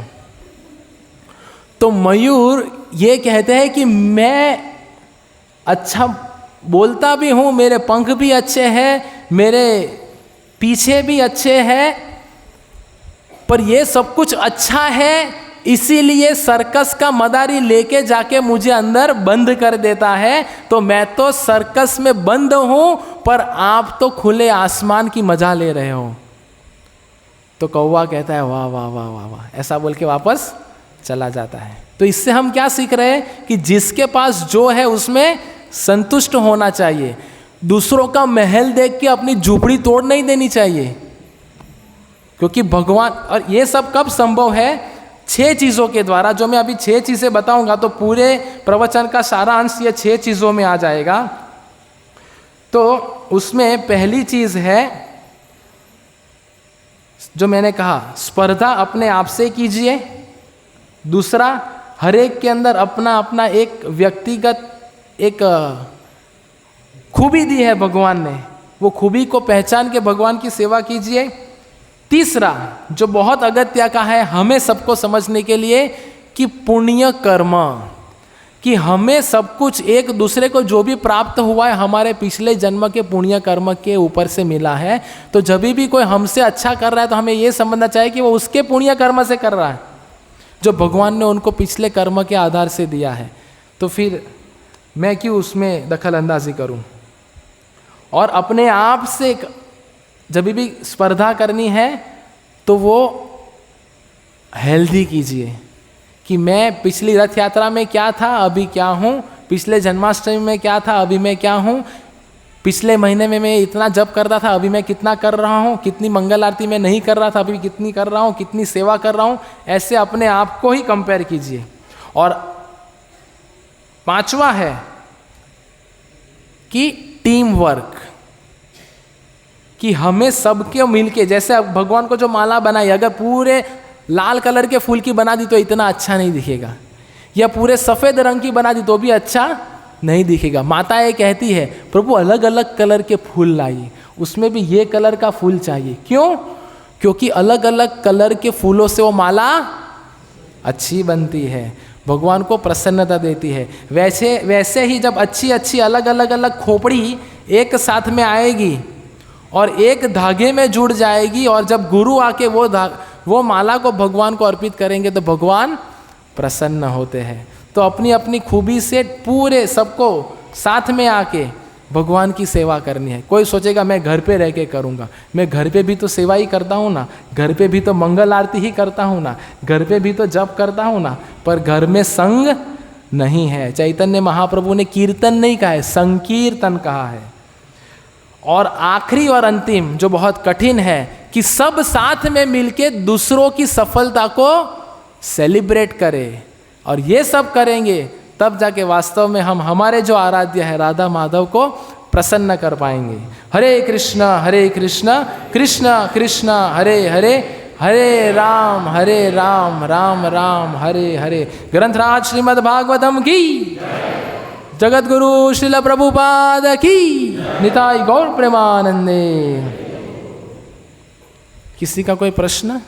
तो मयूर ये कहते हैं कि मैं अच्छा बोलता भी हूँ, मेरे पंख भी अच्छे हैं, मेरे पीछे भी अच्छे हैं, पर ये सब कुछ अच्छा है इसीलिए सर्कस का मदारी लेके जाके मुझे अंदर बंद कर देता है। तो मैं तो सर्कस में बंद हूं, पर आप तो खुले आसमान की मजा ले रहे हो। तो कौवा कहता है वाह वाह वाह वाह वाह, ऐसा बोल के वापस चला जाता है। तो इससे हम क्या सीख रहे हैं कि जिसके पास जो है उसमें संतुष्ट होना चाहिए। दूसरों का महल देख के अपनी झोपड़ी तोड़ नहीं देनी चाहिए, क्योंकि भगवान, और ये सब कब संभव है? 6 चीज़ों के द्वारा। जो मैं अभी 6 चीज़ें बताऊंगा तो पूरे प्रवचन का सारा अंश ये 6 चीज़ों में आ जाएगा। तो उसमें पहली चीज़ है जो मैंने कहा, स्पर्धा अपने आप से कीजिए। दूसरा, हर एक के अंदर अपना अपना एक व्यक्तिगत एक खूबी दी है भगवान ने, वो खूबी को पहचान के भगवान की सेवा कीजिए। तीसरा जो बहुत अगत्य का है हमें सबको समझने के लिए, कि पुण्य कर्म, कि हमें सब कुछ एक दूसरे को जो भी प्राप्त हुआ है हमारे पिछले जन्म के पुण्य कर्म के ऊपर से मिला है। तो जब भी कोई हमसे अच्छा कर रहा है तो हमें ये समझना चाहिए कि वो उसके पुण्य कर्म से कर रहा है, जो भगवान ने उनको पिछले कर्म के आधार से दिया है। तो फिर मैं क्यों उसमें दखल अंदाजी करूं? और अपने आप से जब भी स्पर्धा करनी है तो वो हेल्दी कीजिए, कि मैं पिछली रथ यात्रा में क्या था अभी क्या हूँ, पिछले जन्माष्टमी में क्या था अभी मैं क्या हूँ, पिछले महीने में मैं इतना जप करता था अभी मैं कितना कर रहा हूँ, कितनी मंगल आरती में नहीं कर रहा था अभी कितनी कर रहा हूँ, कितनी सेवा कर रहा हूँ। ऐसे अपने आप को ही कंपेयर कीजिए। और 5वां है कि टीम वर्क, कि हमें सबके मिलके, जैसे अब भगवान को जो माला बनाई, अगर पूरे लाल कलर के फूल की बना दी तो इतना अच्छा नहीं दिखेगा, या पूरे सफ़ेद रंग की बना दी तो भी अच्छा नहीं दिखेगा। माता ये कहती है प्रभु अलग अलग कलर के फूल लाइए, उसमें भी ये कलर का फूल चाहिए। क्यों? क्योंकि अलग अलग कलर के फूलों से वो माला अच्छी बनती है, भगवान को प्रसन्नता देती है। वैसे ही जब अच्छी अच्छी अलग अलग अलग खोपड़ी एक साथ में आएगी और एक धागे में जुड़ जाएगी, और जब गुरु आके वो माला को भगवान को अर्पित करेंगे तो भगवान प्रसन्न होते हैं। तो अपनी अपनी खूबी से पूरे सबको साथ में आके भगवान की सेवा करनी है। कोई सोचेगा मैं घर पे रह के करूँगा, मैं घर पे भी तो सेवा ही करता हूँ ना, घर पे भी तो मंगल आरती ही करता हूँ ना, घर पे भी तो जप करता हूँ ना, पर घर में संग नहीं है। चैतन्य महाप्रभु ने कीर्तन नहीं कहा है, संकीर्तन कहा है। और आखिरी और अंतिम जो बहुत कठिन है, कि सब साथ में मिलके दूसरों की सफलता को सेलिब्रेट करें, और ये सब करेंगे तब जाके वास्तव में हम हमारे जो आराध्य है राधा माधव को प्रसन्न कर पाएंगे। हरे कृष्णा कृष्ण कृष्ण हरे हरे, हरे राम राम राम हरे हरे। ग्रंथराज श्रीमद् भागवतम की, जगत गुरु श्रील प्रभुपाद की, निताई गौर प्रेमानंदे। किसी का कोई प्रश्न?